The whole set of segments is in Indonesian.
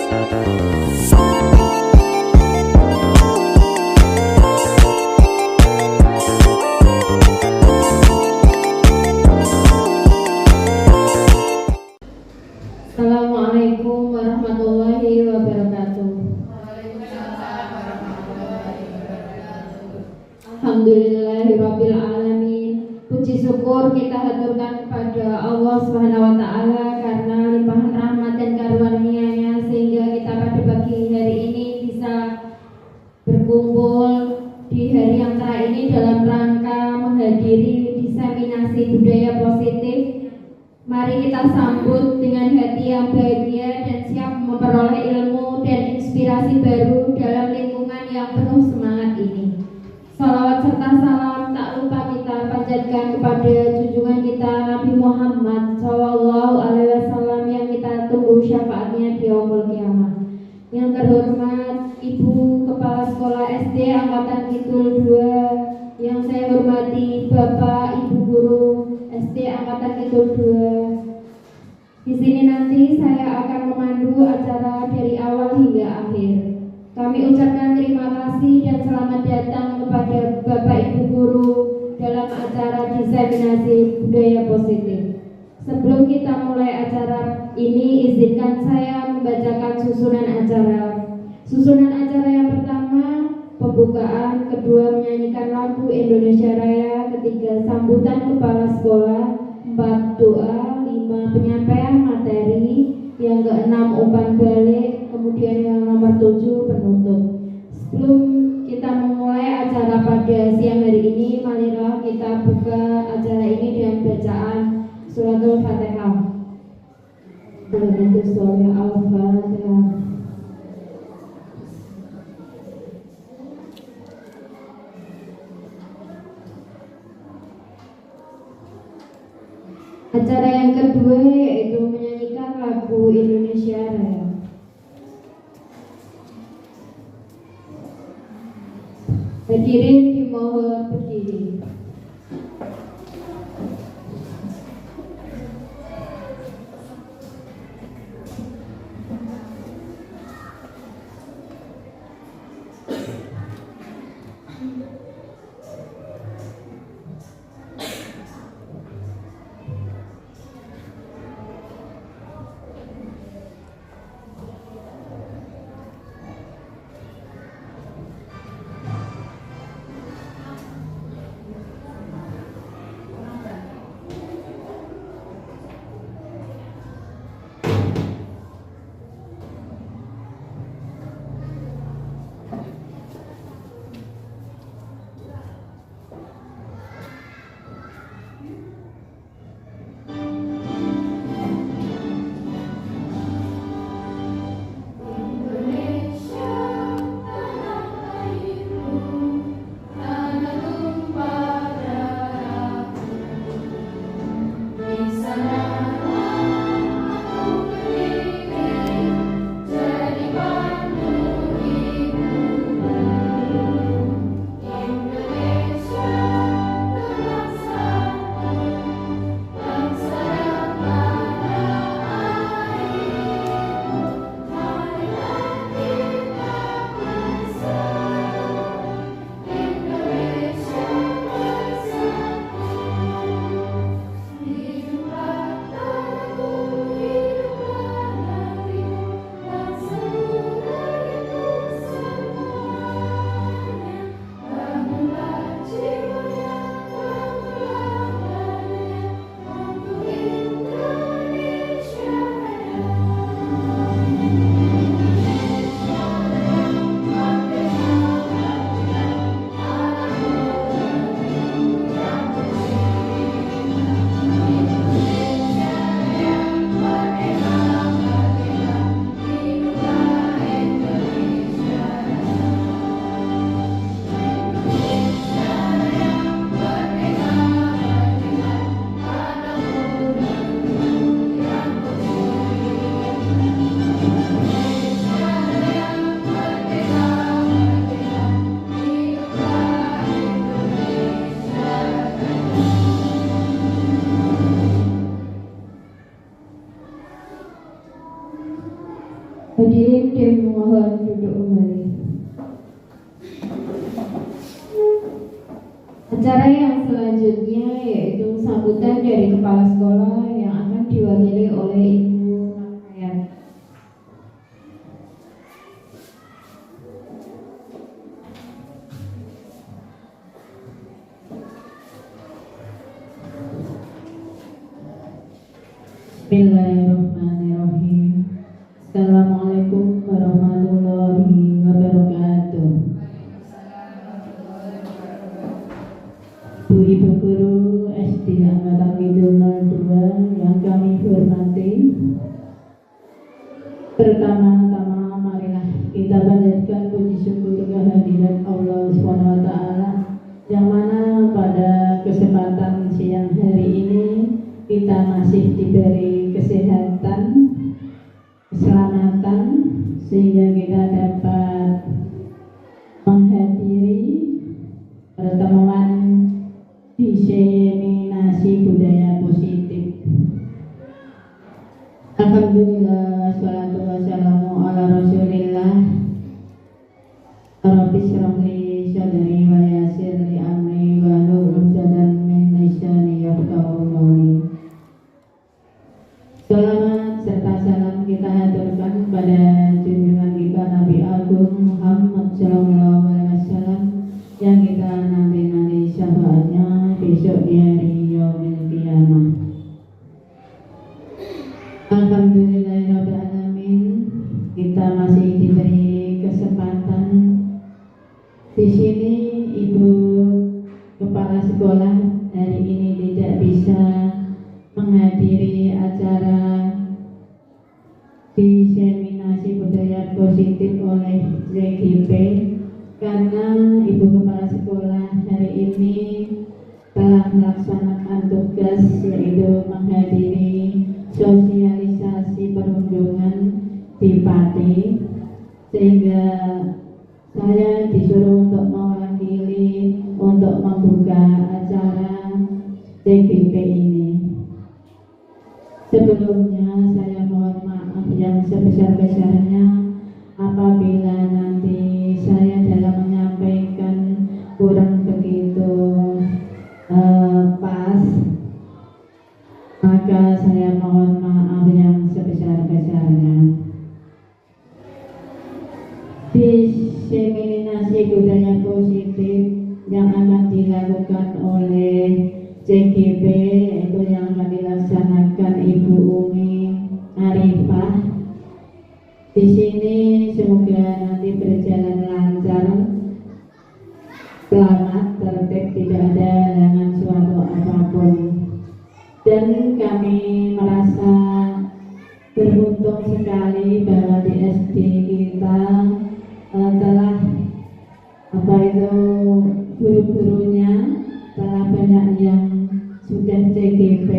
Assalamualaikum warahmatullahi wabarakatuh. Alhamdulillahirabbil alamin. Puji syukur kita haturkan kepada Allah Subhanahu wa taala karena limpahan rahmat dan karunia-Nya sehingga kita pada pagi hari ini bisa berkumpul di hari yang cerah ini dalam rangka menghadiri diseminasi budaya positif. Mari kita sambut dengan hati yang bahagia dan siap memperoleh ilmu dan inspirasi baru dalam lingkungan yang penuh semangat ini. Salawat serta salam tak lupa kita panjatkan kepada junjungan kita Nabi Muhammad SAW yang kita tunggu syafaatnya di yaumul qiyamah. Yang terhormat Ibu Kepala Sekolah SD Angkatan Kidul 2, yang saya hormati Bapak Ibu Guru SD Angkatan Kidul 2. Di sini nanti saya akan memandu acara dari awal hingga akhir. Kami ucapkan terima kasih dan selamat datang kepada Bapak Ibu Guru dalam acara diseminasi budaya positif. Sebelum kita mulai acara ini, izinkan saya membacakan susunan acara. Susunan acara yang pertama, pembukaan, kedua menyanyikan lagu Indonesia Raya, ketiga sambutan kepala sekolah, 4 doa, 5 penyampaian materi, yang keenam umpan balik, kemudian yang nomor 7 penutup. Sebelum kita memulai acara pada siang hari ini, marilah kita buka acara ini dengan bacaan suratul Fatihah. Al-Fatihah. Acara yang kedua yaitu menyanyikan lagu Indonesia Raya. Hadirin dimohon berdiri. Hadirin dimohon duduk kembali. Acara yang selanjutnya yaitu sambutan dari kepala sekolah yang akan diwakili oleh Ibu Nurhayat. Bismillahirrahmanirrahim. Assalamualaikum warahmatullahi wabarakatuh. Bu Ibu Guru SD Angkatan Kidul 02 yang kami hormati, pertama-tama marilah kita panjatkan puji syukur kehadirat Allah SWT, yang mana pada kesempatan siang hari ini kita masih diberi kesehatan, keselamatan, sehingga kita dapat menghadiri pertemuan diseminasi budaya positif. Alhamdulillah, wassalatu wassalamu ala rasulillah. Rabbi shrah li sadri wa yassir li amri wahlul 'uqdatam min lisani yafqahu qawli. Selamat serta salam kita haturkan pada junjungan kita Nabi Agung Muhammad Sallallahu Alaihi Wasallam, yang kita nanti syafaatnya besok di hari yaumil qiyamah. Alhamdulillahirrahmanirrahim, kita masih diberi kesempatan di sini. Ibu kepala sekolah hari ini tidak bisa menghadiri acara diseminasi budaya positif oleh JGP karena Ibu Kepala Sekolah hari ini telah melaksanakan tugas, yaitu menghadiri sosialisasi perundungan di Pati, sehingga saya disuruh untuk mewakili untuk membuka acara JGP ini. Sebelumnya saya mohon maaf yang sebesar-besarnya apabila nanti saya dalam menyampaikan kurang begitu pas, maka saya mohon maaf yang sebesar-besarnya. Diseminasi budaya positif yang akan dilakukan oleh JGP, yaitu yang akan dilaksanakan Ibu Umi Arifah. Di sini semoga nanti berjalan lancar, selamat, tertib, tidak ada halangan suatu apapun. Dan kami merasa beruntung sekali bahwa di SD kita telah guru-gurunya telah banyak yang sudah JGP,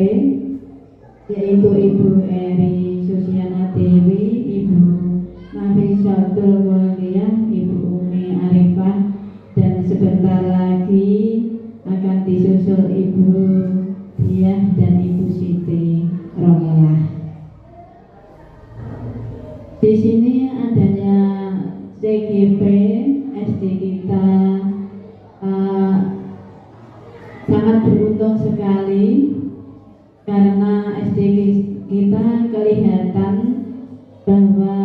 yaitu Ibu Eri Susiana Dewi, Ibu Nafisatul Waliyah, Ibu Umi Arifah, dan sebentar lagi akan disusul Ibu Diah dan Ibu Siti Romelah. Di sini adanya JGP SD kita sangat beruntung sekali karena SD kita kelihatan bahwa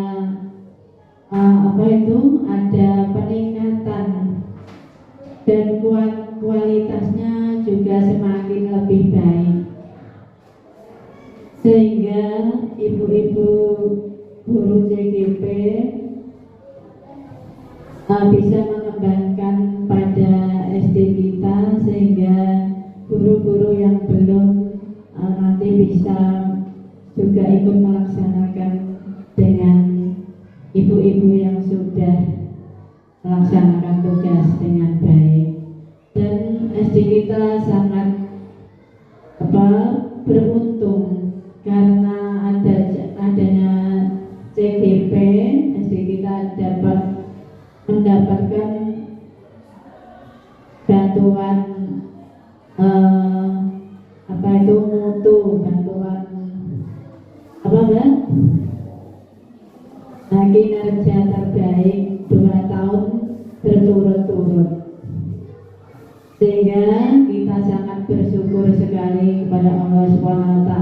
ada peningkatan dan kualitasnya juga semakin lebih baik, sehingga ibu-ibu guru JGP bisa mengembangkan pada SD kita, sehingga guru-guru yang belum nanti bisa juga ikut melaksanakan dengan ibu-ibu yang sudah melaksanakan tugas dengan baik. Dan SD kita sangat beruntung karena adanya CGP. SD kita dapat mendapatkan bantuan mutu, bantuan kinerja terbaik 2 tahun berturut-turut, sehingga kita sangat bersyukur sekali kepada Allah SWT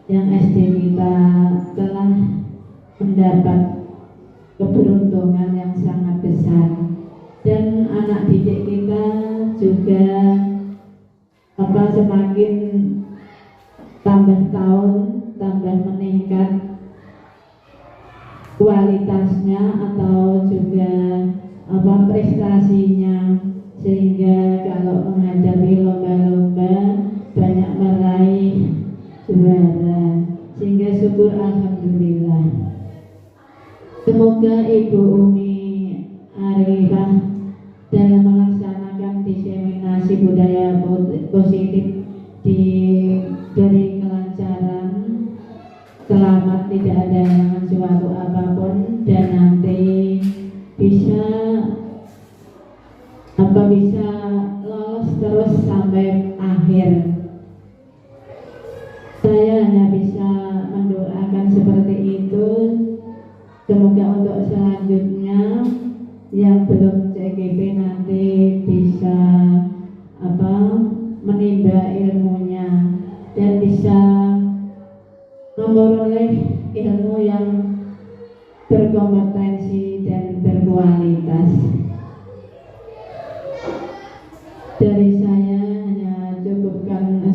yang SD kita telah mendapat keberuntungan yang sangat besar, dan anak didik kita juga semakin tambah tahun tambah meningkat kualitasnya atau juga prestasinya, sehingga kalau menghadapi lomba-lomba banyak meraih juara, sehingga syukur alhamdulillah. Semoga Ibu Umi Arifah dalam melaksanakan diseminasi budaya positif diberi kelancaran, selamat, tidak ada halangan suatu apapun, dan nanti bisa lolos terus sampai akhir. Saya hanya bisa mendoakan seperti itu. Semoga untuk selanjutnya yang belum CGP nanti bisa menimba ilmunya dan bisa memperoleh ilmu yang berkompetensi dan berkualitas. Dari saya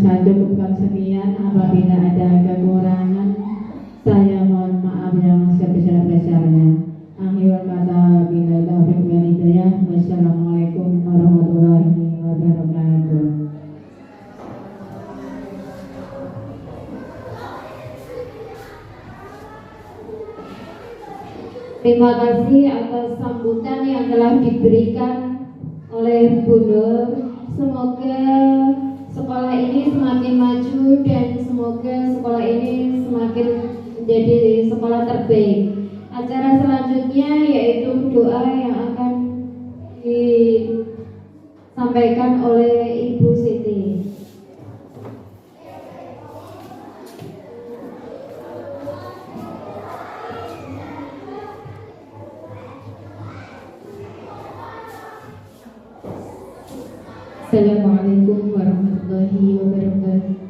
saya cukupkan sekian. Apabila ada kekurangan, saya mohon maaf yang sebesar-besarnya. Akhir kata, bila taufiq wal hidayah. Wassalamualaikum warahmatullahi wabarakatuh. Terima kasih atas sambutan yang telah diberikan oleh Bu Nur. Semoga sekolah ini semakin maju dan semoga sekolah ini semakin menjadi sekolah terbaik. Acara selanjutnya yaitu doa yang akan disampaikan oleh Ibu Siti. Assalamualaikum warahmatullahi wabarakatuh.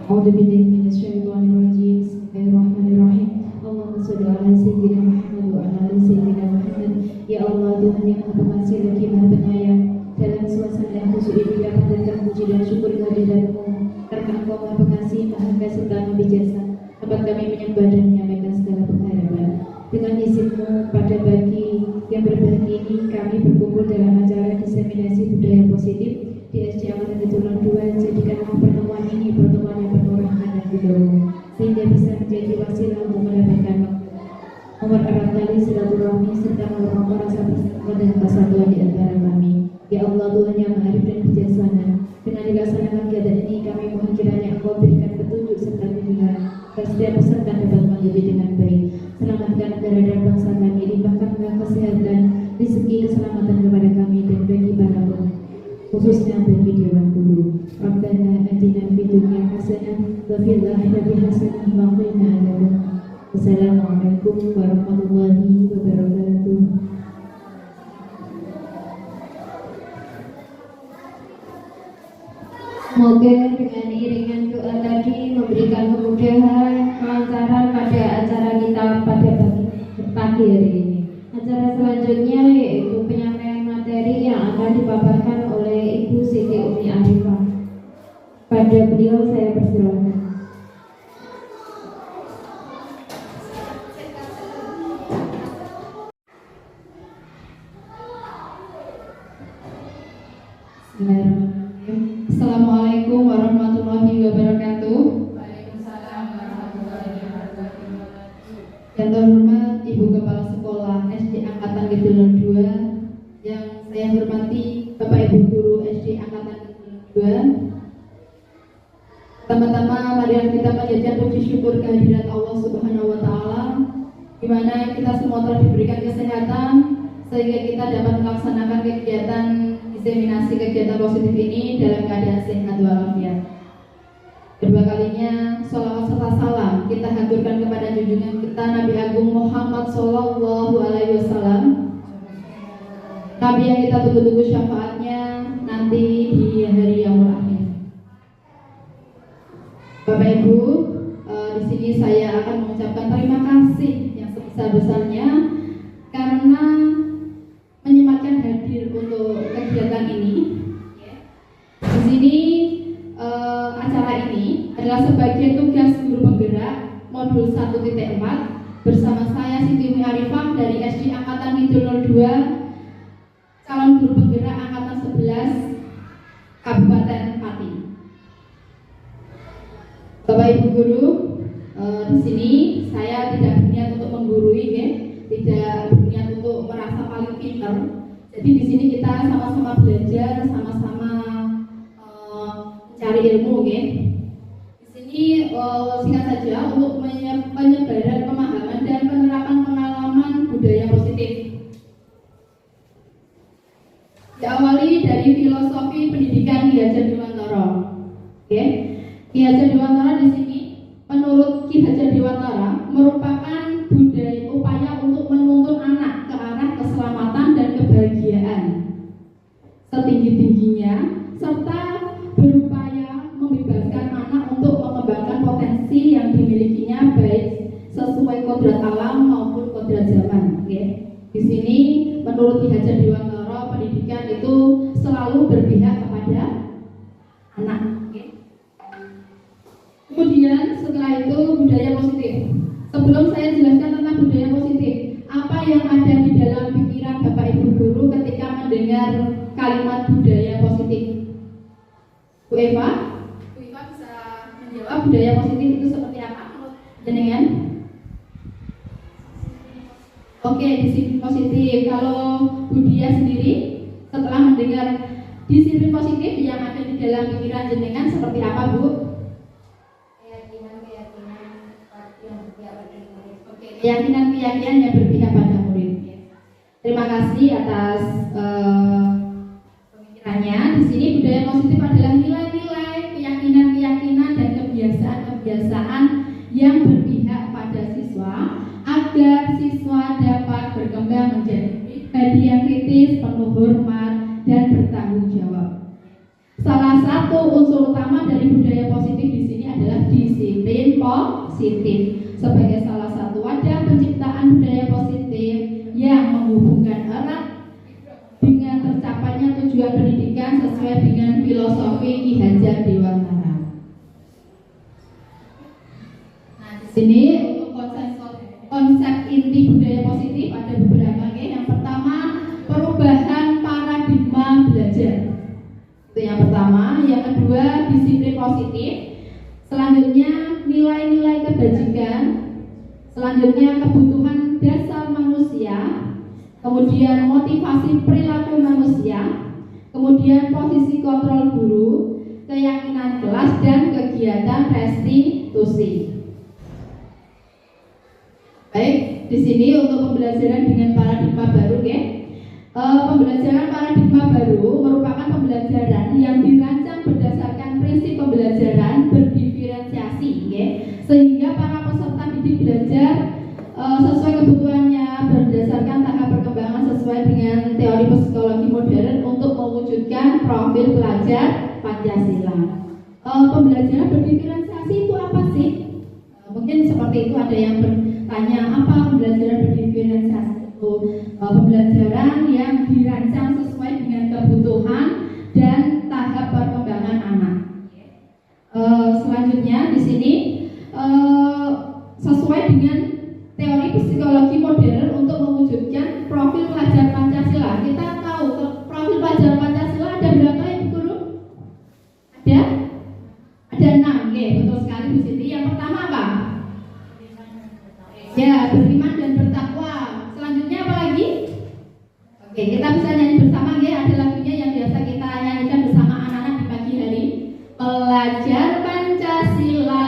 A'udzu billahi minasyaitonir rajim. Bismillahirrahmanirrahim. Allahumma shalli ala sayyidina Muhammad wa ala ali sayyidina Muhammad. Ya Allah, Tuhan yang Maha Pengasih lagi Maha Penyayang, dalam suasana yang khusyuk ini dapat panjatkan puji dan syukur kehadiratmu, karena Engkau Maha Pengasih, Maha Kasih serta Maha Bijaksa. Dapat kami menyembah dan menyampaikan segala pengharapan. Dengan izinmu pada pagi yang berbahagia ini, kami berkumpul dalam acara diseminasi budaya positif di SD Angkatan Keturunan 2. Jadikanlah pertemuan ini pertemuan yang penuh rahmat dan ridho-Mu, sehingga bisa menjadi wasilah untuk mendapatkan nomor erat tali silaturahmi serta membangun rasa persatuan dan persatuan di antara kami. Ya Allah, Tuhan yang Maha Arif dan Bijaksana, dengan dilaksanakan kegiatan ini kami mohon kiranya Engkau berikan petunjuk serta bimbingan agar setiap peserta dapat mengikuti dengan baik. Selamatkan negara dan bangsa kami, limpahkanlah kesehatan, rezeki, keselamatan kepada kami dan bagi para umat, khususnya bagi Dewan Guru. Rabbana atina fid dunya hasanah wa fil akhirati hasanah wa qina adzabannar. Wassalamualaikum warahmatullahi wabarakatuh. Semoga dengan iringan doa tadi memberikan kemudahan, kelancaran pada acara kita pada pagi hari ini. Acara selanjutnya yaitu penyampaian materi yang akan dipaparkan oleh Ibu Siti Umi Arifah. Pada beliau saya persilakan. Assalamualaikum warahmatullahi wabarakatuh. Waalaikumsalam warahmatullahi wabarakatuh. Yang terhormat Ibu Kepala Sekolah SD Angkatan Keturunan 2, yang saya hormati Bapak Ibu Guru SD Angkatan Keturunan 2. Pertama-tama mari kita panjatkan puji syukur kehadirat Allah Subhanahu wa taala, di mana kita semua telah diberikan kesehatan sehingga kita dapat melaksanakan kegiatan diseminasi kegiatan positif ini dalam keadaan sehat walafiat. Kedua kalinya, sholawat serta salam kita kita haturkan kepada junjungan kita Nabi Agung Muhammad Sallallahu Alaihi Wasallam, Nabi yang kita tunggu-tunggu syafaatnya nanti di hari yang akhir. Bapak Ibu, di sini saya akan mengucapkan terima kasih yang sebesar-besarnya karena menyempatkan hadir untuk kegiatan ini. Di sini acara ini adalah sebagai tugas guru penggerak modul 1.4 bersama saya Siti Umi Arifah dari SD Angkatan Kidul 02, calon guru penggerak Angkatan 11 Kabupaten Pati. Bapak Ibu guru, di sini saya tidak berniat untuk menggurui, tidak berniat untuk merasa paling pintar. Jadi di sini kita sama-sama belajar, sama-sama cari ilmu, Di sini singkat saja untuk penyebaran pemahaman dan penerapan pengalaman budaya positif. Diawali dari filosofi pendidikan Ki Hajar Dewantara. Ki Hajar Dewantara di sini, menurut Ki Hajar Dewantara, merupakan upaya untuk menuntun anak ke arah keselamatan dan kebahagiaan setinggi-tingginya, serta berupaya membebaskan anak untuk mengembangkan potensi yang dimilikinya baik sesuai kodrat alam maupun kodrat zaman. Di sini menurut Ki Hajar Dewantara, pendidikan itu selalu berpihak kepada anak. Kemudian setelah itu budaya positif. Sebelum saya jelaskan tentang budaya positif, apa yang ada di dalam pikiran Bapak Ibu guru ketika mendengar kalimat budaya positif? Bu Eva bisa menjawab budaya positif itu seperti apa menurut jenengan? Oke, disiplin positif. Kalau Bu Dia sendiri setelah mendengar disiplin positif yang ada di dalam pikiran jenengan seperti apa, Bu? Keyakinan-keyakinan yang berpihak pada murid. Terima kasih atas pemikirannya. Di sini budaya positif adalah nilai-nilai, keyakinan-keyakinan dan kebiasaan-kebiasaan yang berpihak pada siswa agar siswa dapat berkembang menjadi pribadi yang kritis, penuh hormat dan bertanggung jawab. Salah satu unsur utama dari budaya positif di sini adalah disiplin positif. Sebagai salah satu wadah penciptaan budaya positif yang menghubungkan erat dengan tercapainya tujuan pendidikan sesuai dengan filosofi Ki Hajar Dewantara. Nah, di sini untuk konsep inti budaya positif ada beberapa. Yang pertama, perubahan paradigma belajar. Itu yang pertama. Yang kedua, disiplin positif. Selanjutnya, nilai-nilai kebajikan. Selanjutnya, kebutuhan dasar manusia. Kemudian, motivasi perilaku manusia. Kemudian, posisi kontrol guru, keyakinan kelas, dan kegiatan restitusi. Baik, di sini untuk pembelajaran dengan paradigma baru, pembelajaran paradigma baru merupakan pembelajaran yang dirancang berdasarkan prinsip pembelajaran berdiferensiasi, sehingga para peserta didik belajar sesuai kebutuhannya berdasarkan tahap perkembangan sesuai dengan teori psikologi modern untuk mewujudkan profil pelajar Pancasila. Pembelajaran berdiferensiasi itu apa sih? Mungkin seperti itu ada yang bertanya, apa pembelajaran berdiferensiasi? Pembelajaran yang dirancang sesuai dengan kebutuhan dan tahap perkembangan anak. Selanjutnya di sini sesuai dengan teori psikologi modern untuk mewujudkan profil pelajar Pancasila. Kita tahu profil pelajar Pancasila ada berapa ya, Bu Guru? Ada 6, betul sekali di sini. Yang pertama apa? Ya, beriman dan bertakwa. Selanjutnya apa lagi? Oke, kita bisa nyanyi bersama, ada lagunya yang biasa kita nyanyikan bersama anak-anak di pagi hari. Pelajar Pancasila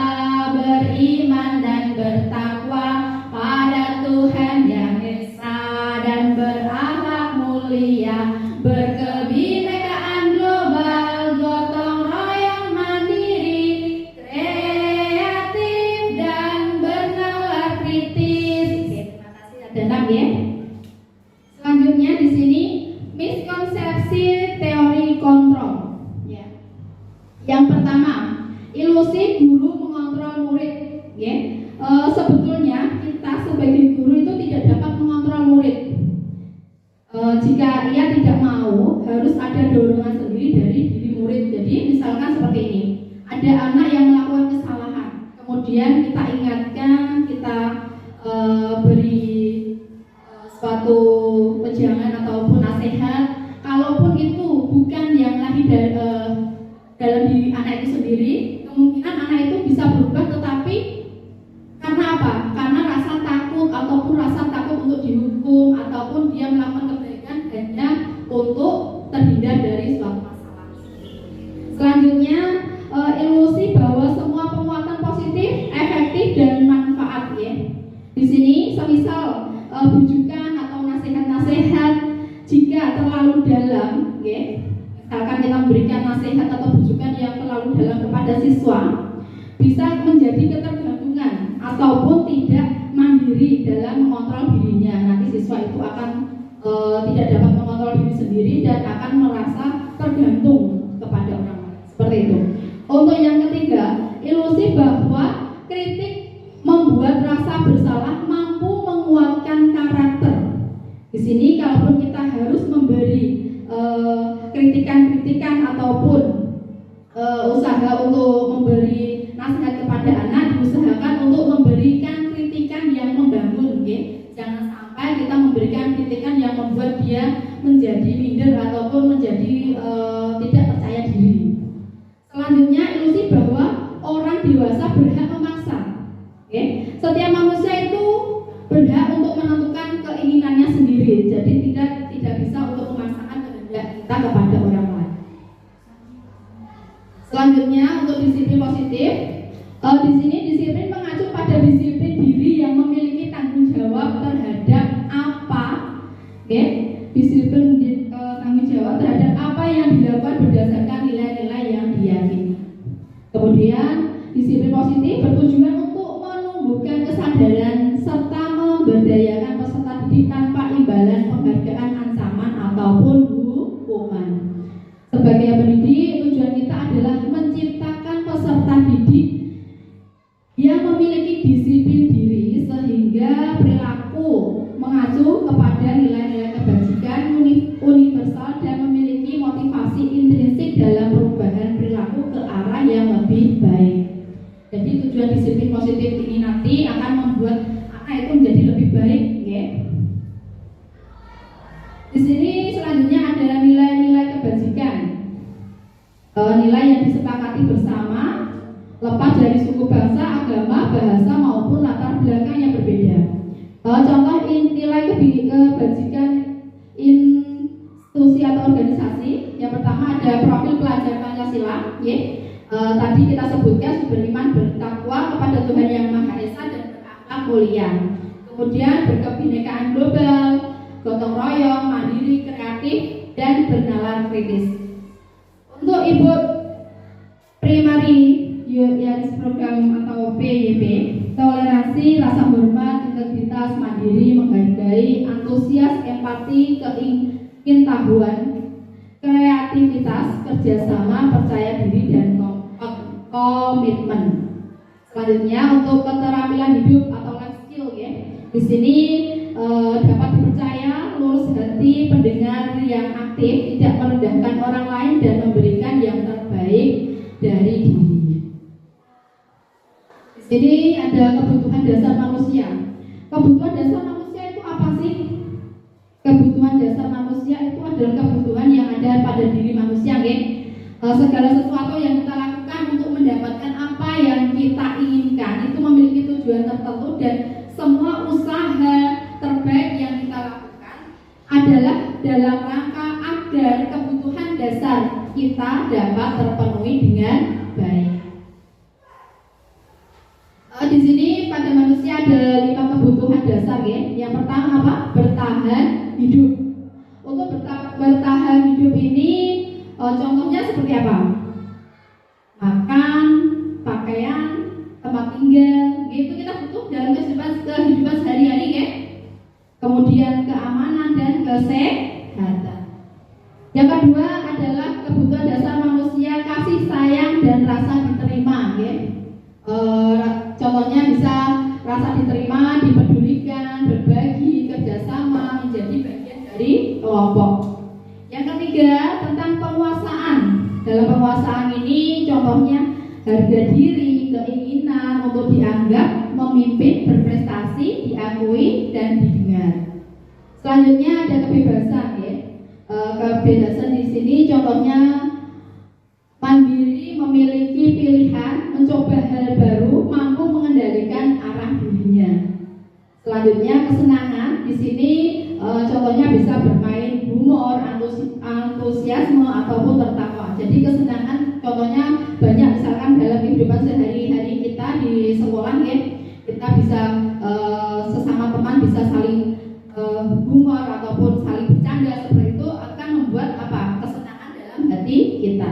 beriman dan bertakwa pada Tuhan yang esa dan berakhlak mulia, berkebinekaan global, gotong royong mandiri, kreatif dan ya. Sebetulnya kita sebagai guru itu tidak dapat mengontrol murid. Jika ia tidak mau, harus ada dorongan sendiri dari diri murid. Jadi misalkan seperti ini, ada anak yang melakukan kesalahan, kemudian kita ingatkan, kita beri suatu wejangan ataupun nasihat. Kalaupun itu bukan yang lahir dalam diri anak itu sendiri, kemungkinan anak itu bisa berubah, tetapi karena apa? Karena rasa takut ataupun rasa takut untuk dihukum ataupun dia melakukan kebaikan hanya untuk terhindar dari suatu masalah. Selanjutnya, ilusi bahwa semua penguatan positif, efektif dan manfaat ya. Di sini semisal bujukan atau nasihat-nasihat jika terlalu dalam ya. Misalkan kita memberikan nasihat atau bujukan yang terlalu dalam kepada siswa, bisa menjadi ketergantungan ataupun tidak mandiri dalam mengontrol dirinya. Nanti siswa itu akan tidak dapat mengontrol diri sendiri dan akan merasa tergantung kepada orang lain. Seperti itu. Untuk yang ketiga, ilusi bahwa kritik membuat rasa bersalah mampu menguatkan karakter. Di sini kalaupun kita harus memberi kritikan-kritikan ataupun usaha untuk memberi nasihat kepada anak, diusahakan untuk memberikan kritikan yang membangun, okay? Jangan sampai kita memberikan kritikan yang membuat dia menjadi minder ataupun menjadi tidak percaya diri. Selanjutnya, ilusi bahwa orang dewasa berhak memaksa. Okay? Setiap manusia itu berhak untuk menentukan keinginannya sendiri, jadi tidak bisa untuk memaksakan kehendak kita kepada orang lain. Selanjutnya, untuk disiplin positif, di sini disiplin mengacu pada disiplin diri yang memiliki tanggung jawab terhadap apa, okay? Disiplin tanggung jawab terhadap apa yang dilakukan berdasarkan nilai-nilai yang diyakini. Kemudian, disiplin positif bertujuan untuk menumbuhkan kesadaran serta memberdayakan peserta didik tanpa imbalan penghargaan, ancaman ataupun hukuman. Sebagai pendidik, tujuan kita adalah menciptakan peserta didik yang memiliki disiplin diri sehingga perilaku mengacu kepada nilai-nilai kebajikan universal dan memiliki motivasi intrinsik dalam perubahan perilaku ke arah yang lebih baik. Jadi tujuan disiplin positif ini nanti akan membuat anak itu menjadi lebih baik, ya. Di sini selanjutnya adalah nilai-nilai kebajikan. Nilai yang disepakati bersama, lepas dari suku bangsa, agama, bahasa maupun latar belakang yang berbeda. Contoh nilai kebajikan institusi atau organisasi. Yang pertama ada profil pelajar Pancasila, ya. Tadi kita sebutkan beriman, bertakwa kepada Tuhan Yang Maha Esa dan berakhlak mulia. Kemudian berkebinekaan global, gotong royong, mandiri, kreatif, dan bernalar kritis. Untuk ibu primary youth program atau PYP, toleransi, rasa hormat, integritas, mandiri, menghargai, antusias, empati, keingintahuan, kreativitas, kerjasama, percaya diri, dan komitmen. Selanjutnya untuk keterampilan hidup atau life skill, ya. Di sini dapat dipercaya, lurus hati, pendengar yang aktif, tidak merendahkan orang lain dan memberikan yang terbaik dari diri. Di sini ada kebutuhan dasar manusia. Kebutuhan dasar manusia itu apa sih? Kebutuhan dasar manusia itu adalah kebutuhan yang ada pada diri manusia, ya. Segala sesuatu yang kita lakukan untuk mendapatkan apa yang kita inginkan itu memiliki tujuan tertentu, dan semua usaha terbaik yang kita lakukan adalah dalam rangka agar kebutuhan dasar kita dapat terpenuhi dengan baik. Di sini pada manusia ada 5 kebutuhan dasar, ya. Yang pertama apa? Bertahan hidup. Untuk bertahan hidup ini contohnya seperti apa? Makan, pakaian, tempat tinggal, itu kita butuh dalam kehidupan sehari-hari, ya. Kemudian keamanan dan kesehatan. Yang kedua adalah kebutuhan dasar manusia, kasih sayang dan rasa diterima, ya. Contohnya merasa diterima, dipedulikan, berbagi, kerjasama, menjadi bagian dari kelompok. Yang ketiga, tentang penguasaan. Dalam penguasaan ini contohnya harga diri, keinginan untuk dianggap, memimpin, berprestasi, diakui, dan didengar. Selanjutnya ada kebebasan ya. Kebebasan di sini contohnya mandiri, memiliki pilihan, mencoba hal baru, mampu mengendalikan arah dirinya. Selanjutnya kesenangan di sini contohnya bisa bermain humor, antusiasme ataupun tertawa. Jadi kesenangan contohnya banyak, misalkan dalam kehidupan sehari-hari kita di sekolah ya, kita bisa sesama teman bisa saling humor ataupun saling bercanda, seperti itu akan membuat kesenangan dalam hati kita.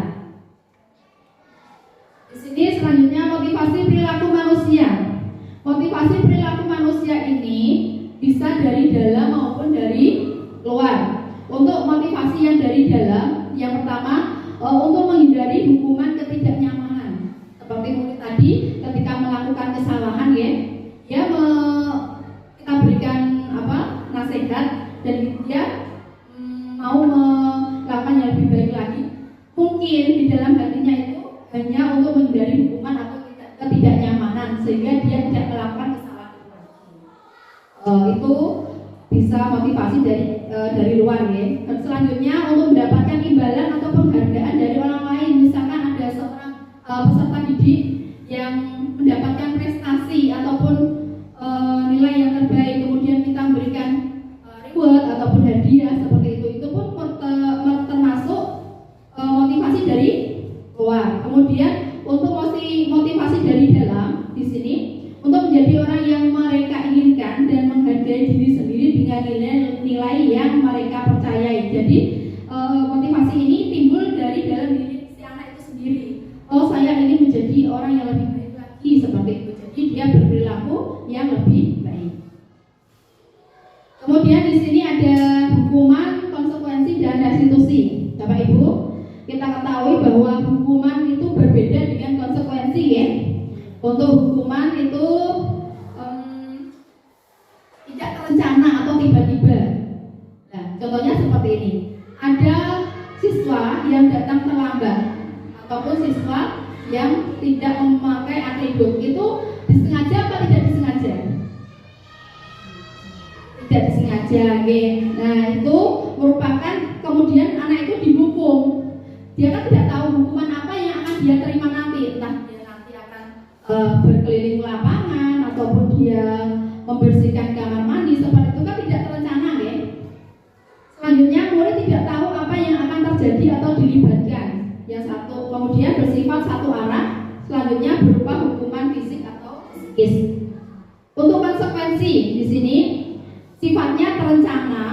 Di sini selanjutnya motivasi perilaku manusia. Motivasi perilaku manusia ini bisa dari dalam maupun dari luar. Untuk motivasi yang dari dalam, yang pertama untuk menghindari hukuman ketidaknyamanan. Seperti murid tadi ketika melakukan kesalahan ya, kita berikan nasihat dan dia mau melakukan yang lebih baik lagi. Mungkin di dalam hatinya itu hanya untuk menghindari hukuman atau ketidaknyamanan sehingga dia tidak melakukan kesalahan lagi. Itu bisa motivasi dari luar ya. Dan selanjutnya untuk mendapatkan imbalan atau penghargaan dari orang lain. Misalkan ada seorang peserta didik yang mendapatkan prestasi ataupun nilai yang terbaik, kemudian kita memberikan reward ataupun hadiah seperti itu pun termasuk motivasi dari luar. Kemudian untuk motivasi dari dalam di sini untuk menjadi orang yang mereka inginkan dan menghargai diri sendiri dengan nilai yang mereka percayai. Jadi motivasi ini timbul dari dalam diri si anak itu sendiri. Oh, saya ingin menjadi orang yang lebih baik lagi, seperti itu. Jadi dia berperilaku yang lebih baik. Kemudian di sini ada hukuman, konsekuensi, dan restitusi. Bapak Ibu, kita ketahui bahwa hukuman itu berbeda dengan konsekuensi ya. Untuk hukuman itu tidak terencana atau tiba-tiba. Nah, contohnya seperti ini. Ada siswa yang datang terlambat ataupun siswa yang tidak memakai atribut. Itu disengaja apa tidak disengaja? Tidak disengaja. Nah, itu merupakan kemudian anak itu dihukum. Dia kan tidak tahu hukuman apa yang akan dia terima nanti. Entah dia nanti akan berkeliling lapangan ataupun dia membersihkan kamar mandi, seperti itu kan tidak terencana ya. Selanjutnya murid tidak tahu apa yang akan terjadi atau dilibatkan. Yang satu kemudian bersifat satu arah, selanjutnya berupa hukuman fisik atau psikis. Untuk konsekuensi di sini sifatnya terencana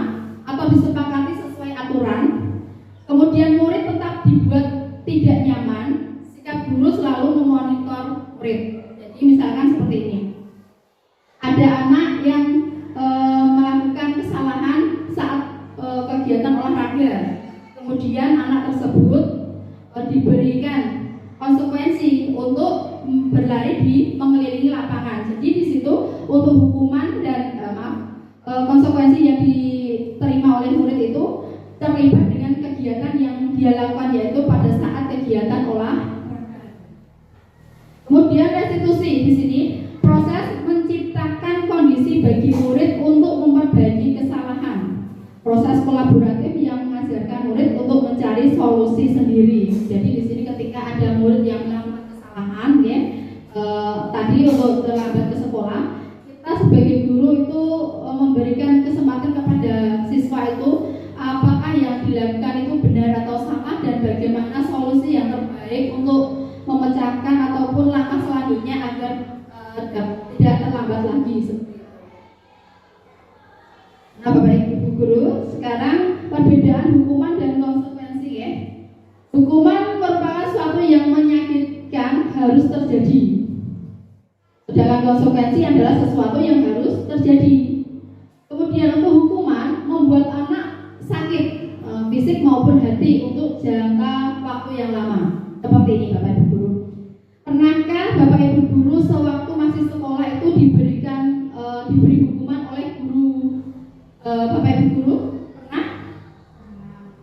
atau disepakati sesuai aturan. Kemudian murid tetap dibuat tidak nyaman. Sikap guru selalu memonitor murid. Jadi misalkan seperti ini. Ada anak yang melakukan kesalahan saat kegiatan olahraga. Kemudian anak tersebut diberikan konsekuensi untuk berlari di mengelilingi lapangan. Jadi di situ untuk hukuman dan konsekuensi yang diterima oleh murid itu terlibat dengan kegiatan yang dia lakukan, yaitu pada saat kegiatan olahraga. Kemudian restitusi di sini proses menciptakan kondisi bagi murid untuk memperbaiki kesalahan. Proses kolaboratif yang mengajarkan murid untuk mencari solusi sendiri. Jadi di sini ketika ada murid yang melakukan kesalahan, ya, tadi untuk terlambat ke sekolah, kita sebagai guru itu memberikan kesempatan kepada siswa itu apakah yang dilakukan itu benar atau salah dan bagaimana solusi yang terbaik untuk memecahkan ataupun langkah selanjutnya agar tidak terlambat lagi seperti itu. Nah, Bapak Ibu guru, sekarang perbedaan hukuman dan konsekuensi ya. Hukuman merupakan suatu yang menyakitkan harus terjadi. Sedangkan konsekuensi adalah sesuatu yang harus terjadi. Kemudian untuk hukuman membuat anak sakit fisik maupun hati untuk jangka waktu yang lama. Seperti ini Bapak Ibu guru. Pernahkah Bapak Ibu guru sewaktu masih sekolah itu diberikan Bapak Ibu guru pernah?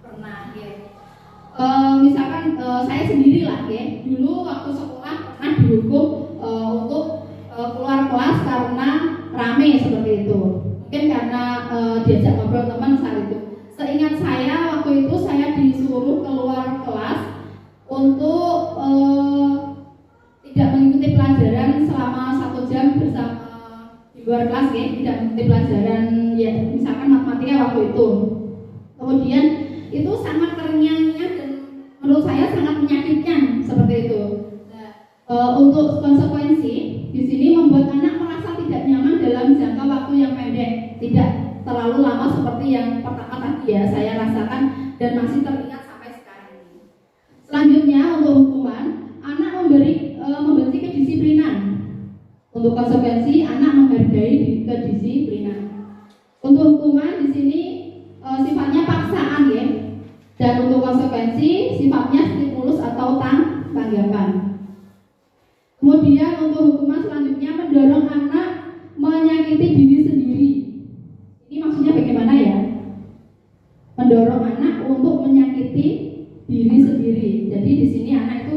Pernah ya. Misalkan saya sendiri lah ya, dulu waktu sekolah pernah dihukum untuk keluar kelas karena rame seperti itu. Mungkin karena diajak ngobrol teman saat itu. Seingat saya waktu itu saya disuruh keluar kelas untuk tidak mengikuti pelajaran selama 1 jam bersama di luar kelas ya, tidak mengikuti pelajaran ya misalkan matematika waktu itu. Kemudian itu sangat terngiang-ngiang dan menurut saya sangat menyakitkan seperti itu. Untuk konsekuensi di sini membuat anak merasa tidak nyaman dalam jangka waktu yang pendek, tidak terlalu lama seperti yang pertama tadi ya saya rasakan dan masih teringat sampai sekarang ini. Selanjutnya untuk hukuman, anak membenci kedisiplinan. Untuk konsekuensi anak menghargai kedisiplinan. Untuk hukuman di sini sifatnya paksaan ya. Dan untuk konsekuensi sifatnya stimulus atau tanggapan. Kemudian untuk hukuman selanjutnya mendorong anak menyakiti diri sendiri. Ini maksudnya bagaimana ya? Mendorong anak untuk menyakiti diri sendiri. Jadi di sini anak itu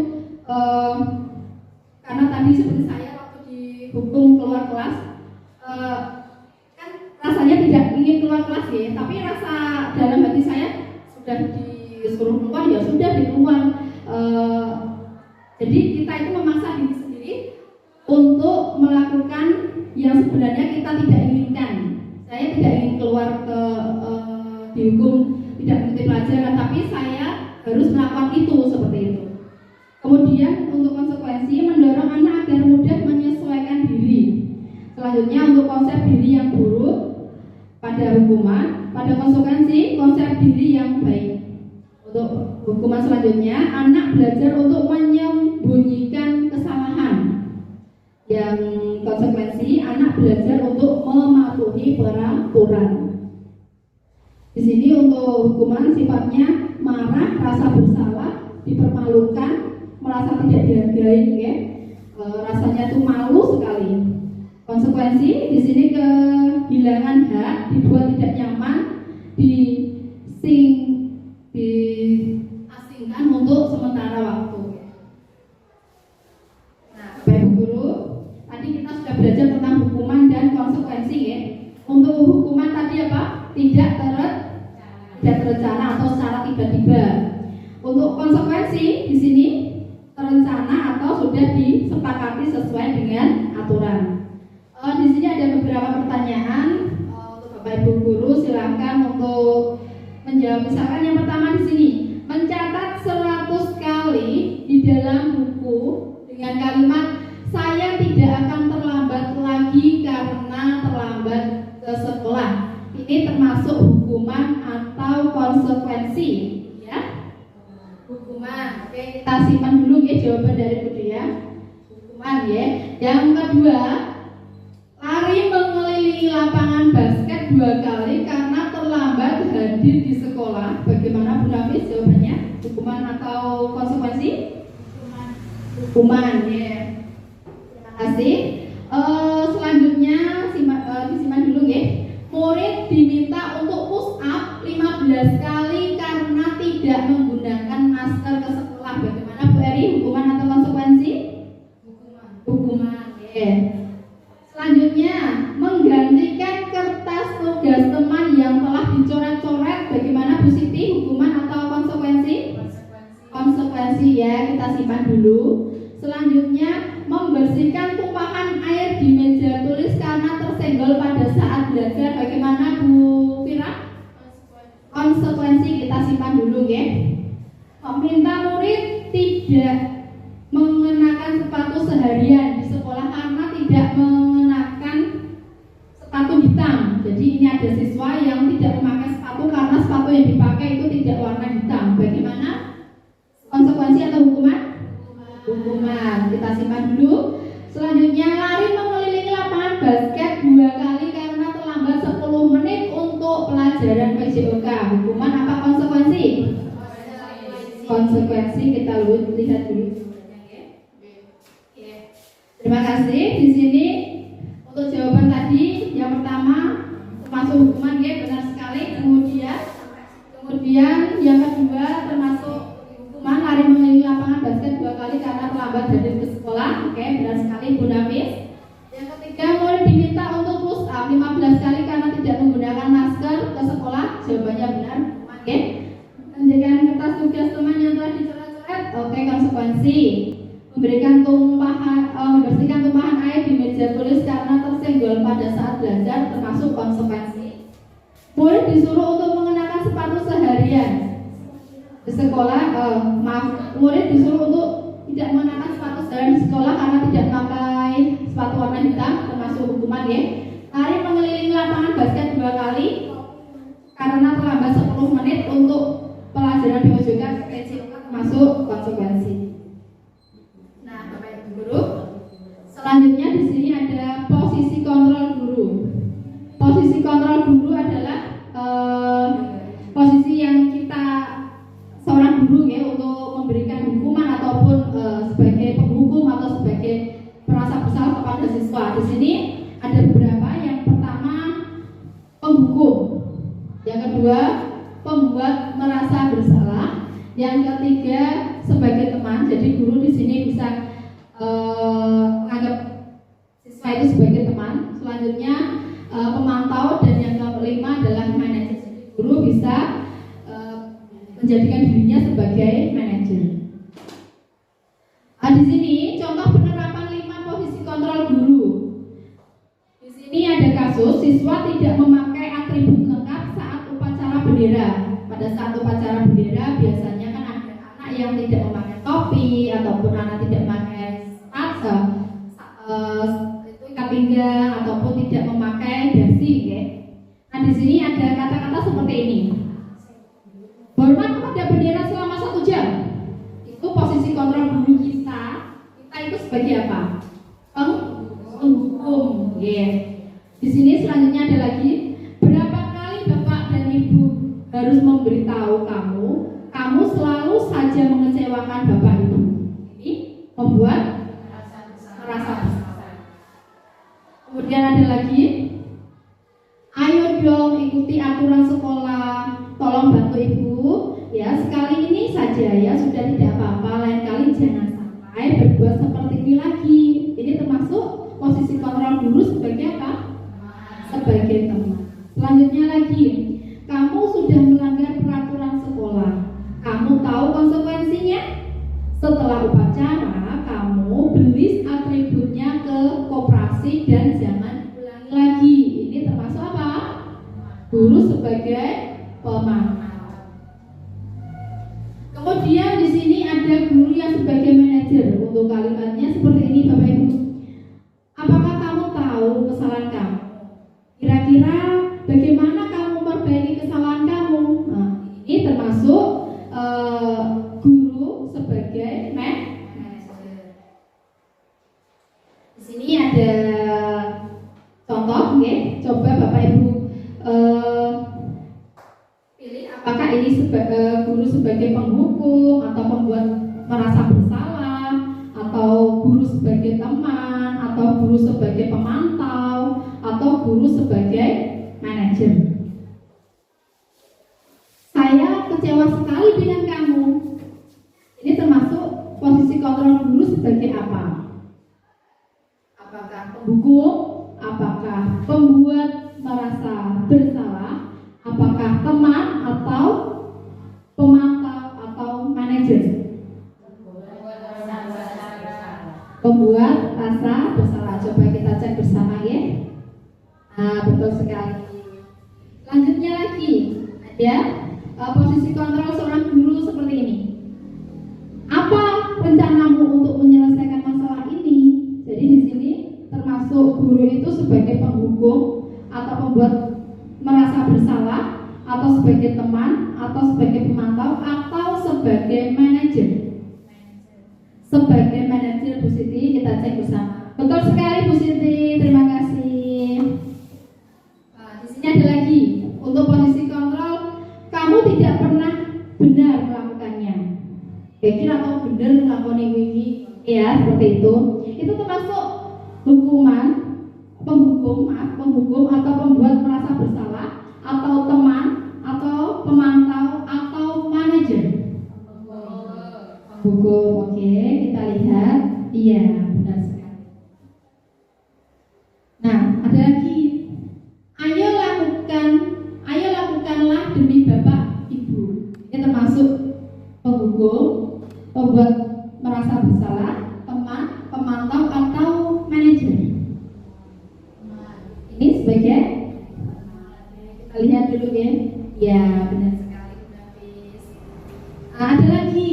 karena tadi seperti saya waktu dihukum keluar kelas, kan rasanya tidak ingin keluar kelas ya, tapi rasa dalam hati saya sudah disuruh keluar ya sudah dikeluar. Jadi kita itu memaksa diri sendiri untuk melakukan yang sebenarnya kita tidak inginkan. Saya tidak ingin keluar ke dihukum tidak mengikuti pelajaran, tapi saya harus melakukan itu seperti itu. Kemudian untuk konsekuensi mendorong anak agar mudah menyesuaikan diri. Selanjutnya untuk konsep diri yang buruk pada hukuman, pada konsekuensi konsep diri yang baik. Untuk hukuman selanjutnya anak belajar untuk menyembunyikan kesalahan. Yang konsekuensi anak belajar untuk mematuhi peraturan. Di sini untuk hukuman sifatnya marah, rasa bersalah, dipermalukan, merasa tidak dihargai, ya. Rasanya itu malu sekali. Konsekuensi di sini kehilangan hak, dibuat tidak nyaman, diasingkan untuk sementara waktu. Nah, Bapak Ibu guru, tadi kita sudah belajar tentang hukuman dan konsekuensi, ya. Untuk hukuman tadi apa? Tidak terencana atau secara tiba-tiba. Untuk konsekuensi di sini terencana atau sudah disepakati sesuai dengan aturan. Di sini ada beberapa pertanyaan untuk Bapak Ibu guru, silakan untuk menjawab. Misalkan yang pertama di sini, mencatat 100 kali di dalam buku dengan kalimat saya tidak akan terlambat lagi karena terlambat ke sekolah. Ini termasuk hukuman atau konsekuensi, ya? Hukuman. Oke, kita simpan dulu ya jawaban dari Bu Dia. Hukuman ya. Yang kedua, lari mengelilingi lapangan basket 2 kali karena terlambat hadir di sekolah. Bagaimana Bu Nafis jawabannya? Hukuman atau konsekuensi? Hukuman ya. Terima kasih. Selanjutnya disimpan dulu ya. Murid diminta untuk push up 15 kali karena tidak menggunakan masker ke sekolah. Bagaimana Bu Eri? Hukuman atau konsekuensi? Hukuman ya. Selanjutnya, menggantikan kertas tugas teman yang telah dicoret-coret. Bagaimana Bu Siti? Hukuman atau konsekuensi? Konsekuensi ya, kita simpan dulu. Selanjutnya, membersihkan tumpahan air di meja tulis karena tersenggol pada saat belajar. Bagaimana Bu Fira? Konsekuensi kita simpan dulu ya. Meminta murid tidak mengenakan sepatu seharian di sekolah karena tidak mengenakan sepatu hitam. Jadi ini ada siswa yang tidak memakai sepatu karena sepatu yang dipakai itu tidak warna hitam. Bagaimana? Konsekuensi atau hukuman? Hukuman. Kita simpan dulu. Selanjutnya, lari mengelilingi lapangan basket 2 kali karena terlambat 10 menit untuk pelajaran PJOK. Hukuman apa konsekuensi? Konsekuensi kita lihat dulu. Terima kasih. Di sini untuk jawaban tadi yang pertama termasuk hukuman ya, benar belajar termasuk konsekuensi. Murid disuruh untuk mengenakan sepatu seharian di sekolah. Murid disuruh untuk tidak mengenakan sepatu seharian di sekolah karena tidak memakai sepatu warna hitam, termasuk hukuman ya. Lari mengelilingi lapangan basket 2 kali karena terlambat 10 menit untuk pelajaran BOJK termasuk konsekuensi. Nah, Bapak Ibu guru, selanjutnya di sini ada posisi kontrol guru. Posisi kontrol guru adalah posisi yang kita seorang guru ya untuk memberikan hukuman ataupun sebagai penghukum atau sebagai merasa bersalah kepada siswa. Di sini ada beberapa. Yang pertama penghukum, yang kedua pembuat merasa bersalah, yang ketiga sebagai teman. Jadi guru di sini bisa menganggap siswa itu sebagai teman. Selanjutnya pemantau, dan yang kelima adalah manajer. Jadi guru bisa menjadikan dirinya sebagai manajer. Di sini contoh penerapan 5 posisi kontrol guru. Di sini ada kasus siswa tidak memakai atribut lengkap saat upacara bendera. Pada saat upacara bendera biasanya kan ada anak yang tidak memakai topi ataupun anak tidak memakai ikat pinggang ataupun tidak memakai dasi. Okay? Nah di sini ada kata-kata seperti ini. Hormat kepada bendera selama 1 jam. Itu posisi kontrol guru kita. Kita itu sebagai apa? Penghukum. Yeah. Di sini selanjutnya ada lagi. Berapa kali Bapak dan Ibu harus memberitahu kamu selalu saja mengecewakan Bapak Ibu. Ini membuat merasa bersalah. Kemudian ada lagi. Ayo dong ikuti aturan sekolah. Tolong bantu Ibu. Ya, sekali ini saja ya, sudah tidak apa-apa. Lain kali jangan sampai berbuat seperti ini lagi. Ini termasuk posisi kontrol guru sebagai apa? Sebagai teman. Selanjutnya lagi, kamu sudah melanggar peraturan sekolah. Kamu tahu konsekuensinya? Setelah upacara, kamu beli atributnya ke koperasi dan jangan diulangi lagi. Ini termasuk apa? Guru sebagai pemantau. Kemudian di sini ada guru yang sebagai manajer. Untuk kalimatnya seperti ini Bapak Ibu. Apakah kamu tahu kesalahan kamu? Kira-kira bagaimana kamu memperbaiki kesalahan kamu? Nah, ini termasuk guru sebagai manajer. Di sini ada contoh, okay? Coba Bapak Ibu pilih apakah ini guru sebagai penghukum atau pembuat merasa bersalah, atau guru sebagai teman, atau guru sebagai pemantau, atau guru sebagai manajer. Saya kecewa sekali dengan kamu. Ini termasuk posisi kontrol guru sebagai apa? Apakah penghukum? Apakah pembuat merasa bersalah? Apakah teman atau pemantau atau manajer? Pembuat rasa bersalah. Coba kita cek bersama ya. Nah, betul sekali. Selanjutnya lagi ada posisi kontrol seorang guru seperti ini. Apa rencanamu untuk menyelesaikan masalah ini? Jadi di sini termasuk guru itu sebagai penghukum atau pembuat merasa bersalah, atau sebagai teman, atau sebagai pemantau, atau sebagai manajer. Sebagai manajer Bu Siti, kita cek bersama. Betul sekali Bu Siti, terima kasih. Nah, di sini ada lagi untuk posisi kontrol, kamu tidak pernah benar melakukannya. Kira atau benar melakukan ini, ya seperti itu. Itu termasuk hukuman, penghukum atau pembuat merasa bersalah, atau teman, atau pemantau, atau manajer. Penghukum, oke, kita lihat. Iya, benar sekali. Nah, ada lagi. Ayo lakukanlah demi Bapak Ibu. Ini termasuk penghukum, pembuat merasa bersalah, teman, pemantau, atau manajer. Ini sebagai kita lihat dulu ya. Ya, benar sekali Bu Nafis. Ada lagi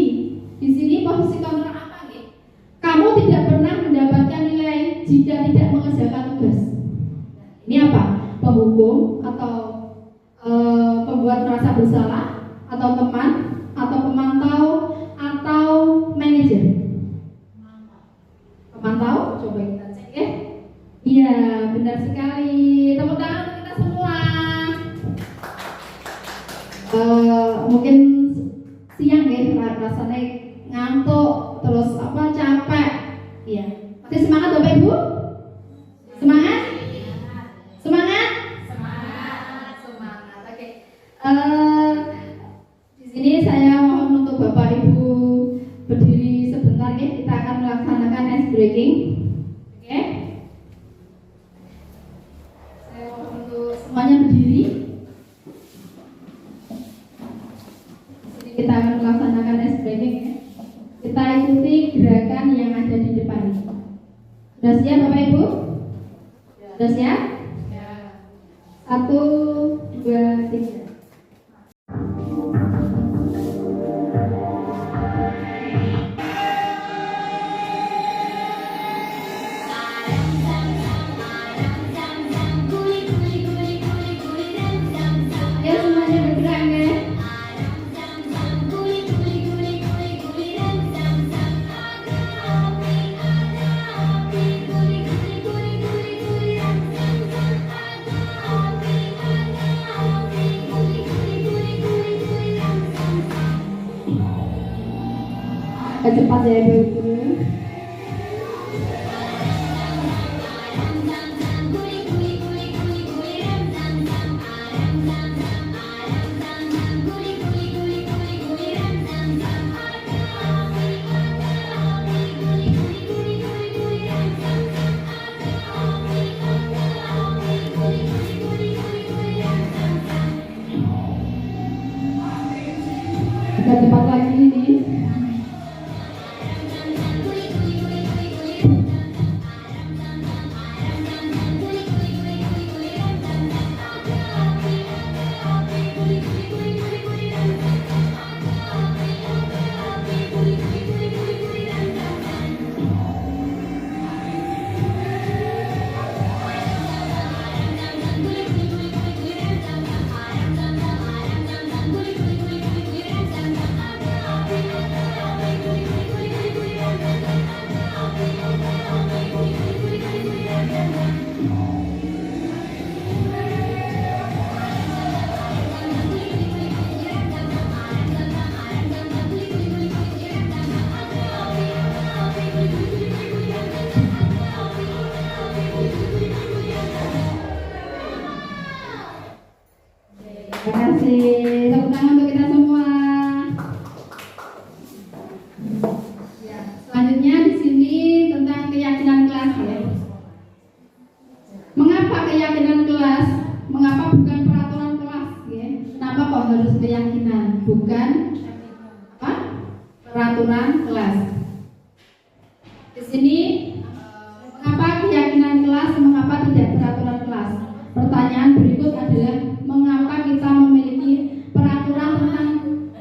di sini posisi kontrol apa nih? Kamu tidak pernah mendapatkan nilai jika tidak mengerjakan tugas. Ini apa? Penghukum atau pembuat merasa bersalah, atau teman, atau pemantau, atau manajer? Pemantau, coba kita cek ya. Iya, benar sekali. Tepuk tangan untuk kita semua. Mungkin siang ya, rasanya ngantuk, terus capek. Iya. Masih semangat Bapak Ibu? Semangat? Semangat? Semangat. Oke. Di sini saya mohon untuk Bapak Ibu berdiri sebentar ya. Kita akan melaksanakan ice breaking. Oke. Saya mohon untuk semuanya berdiri. Di sini kita akan melaksanakan ice breaking ya. Kita ikuti gerakan yang ada di depan ini. Sudah siap Bapak Ibu? Sudah siap? 1, 2, 3. Ya, semuanya bergerak ya. Cepat ya Ibu. Kita cepat lagi nih. Terima kasih. Tepuk tangan untuk kita semua. Ya, selanjutnya di sini tentang keyakinan kelas ya. Mengapa keyakinan kelas? Mengapa bukan peraturan kelas ya? Kenapa kok harus keyakinan bukan apa? Peraturan kelas. Di sini mengapa keyakinan kelas? Mengapa tidak peraturan kelas? Pertanyaan berikut adalah mengapa kita memiliki peraturan tentang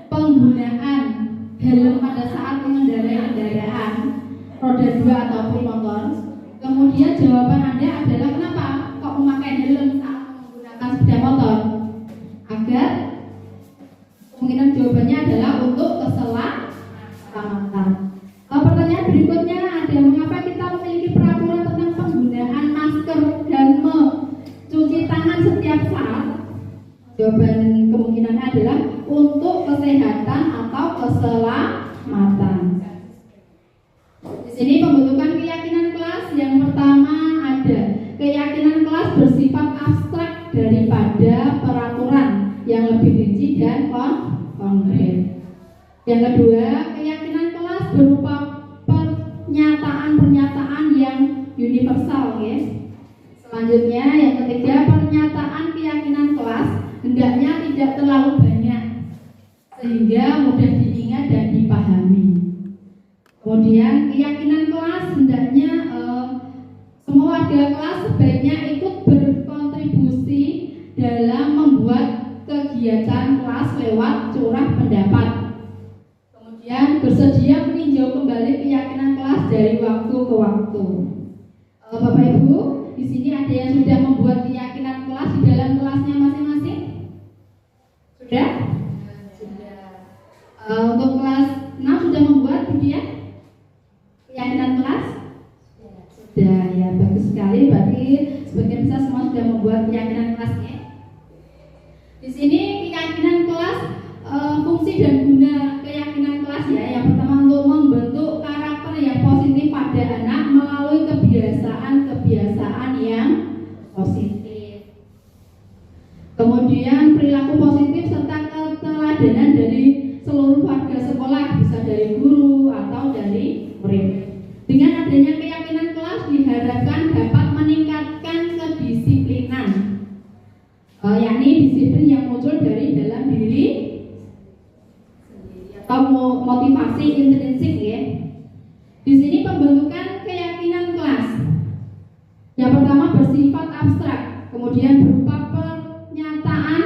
penggunaan helm pada saat mengendarai kendaraan roda 2 ataupun motor? Kemudian jawaban Anda adalah kenapa kok memakai helm saat menggunakan sepeda motor? Agar kemungkinan jawabannya adalah untuk keselamatan. Pertanyaan berikutnya ada mengapa kita memiliki peraturan tentang penggunaan masker dan mencuci tangan setiap saat? Jawaban kemungkinan adalah untuk kesehatan atau keselamatan. Di sini pembentukan keyakinan kelas yang pertama ada keyakinan kelas bersifat abstrak daripada peraturan yang lebih rinci dan konkret. Yang kedua, keyakinan kelas berupa pernyataan-pernyataan yang universal, ya. Selanjutnya, yang ketiga, pernyataan keyakinan kelas hendaknya tidak terlalu banyak sehingga mudah diingat dan dipahami. Kemudian keyakinan kelas hendaknya semua warga kelas sebaiknya ikut berkontribusi lewat curah pendapat. Kemudian bersedia meninjau kembali keyakinan kelas dari waktu ke waktu. Bapak Ibu, di sini ada yang sudah membuat keyakinan kelas di dalam kelasnya masing-masing? Sudah? Sudah. Untuk kelas 6 sudah membuat kemudian keyakinan kelas? Sudah, ya bagus sekali. Berarti sebagian besar semua sudah membuat keyakinan kelasnya. Di sini keyakinan kelas, fungsi dan guna keyakinan kelas ya. Yang pertama untuk membentuk karakter yang positif pada anak melalui kebiasaan yang positif. Kemudian perilaku positif serta keteladanan dari seluruh warga sekolah, bisa dari guru atau dari murid. Dengan adanya keyakinan kelas diharapkan dapat meningkatkan kedisiplinan, yakni disiplin yang muncul dari dalam diri atau motivasi intrinsik ya. Di sini pembentukan keyakinan kelas. Yang pertama bersifat abstrak, kemudian berupa pernyataan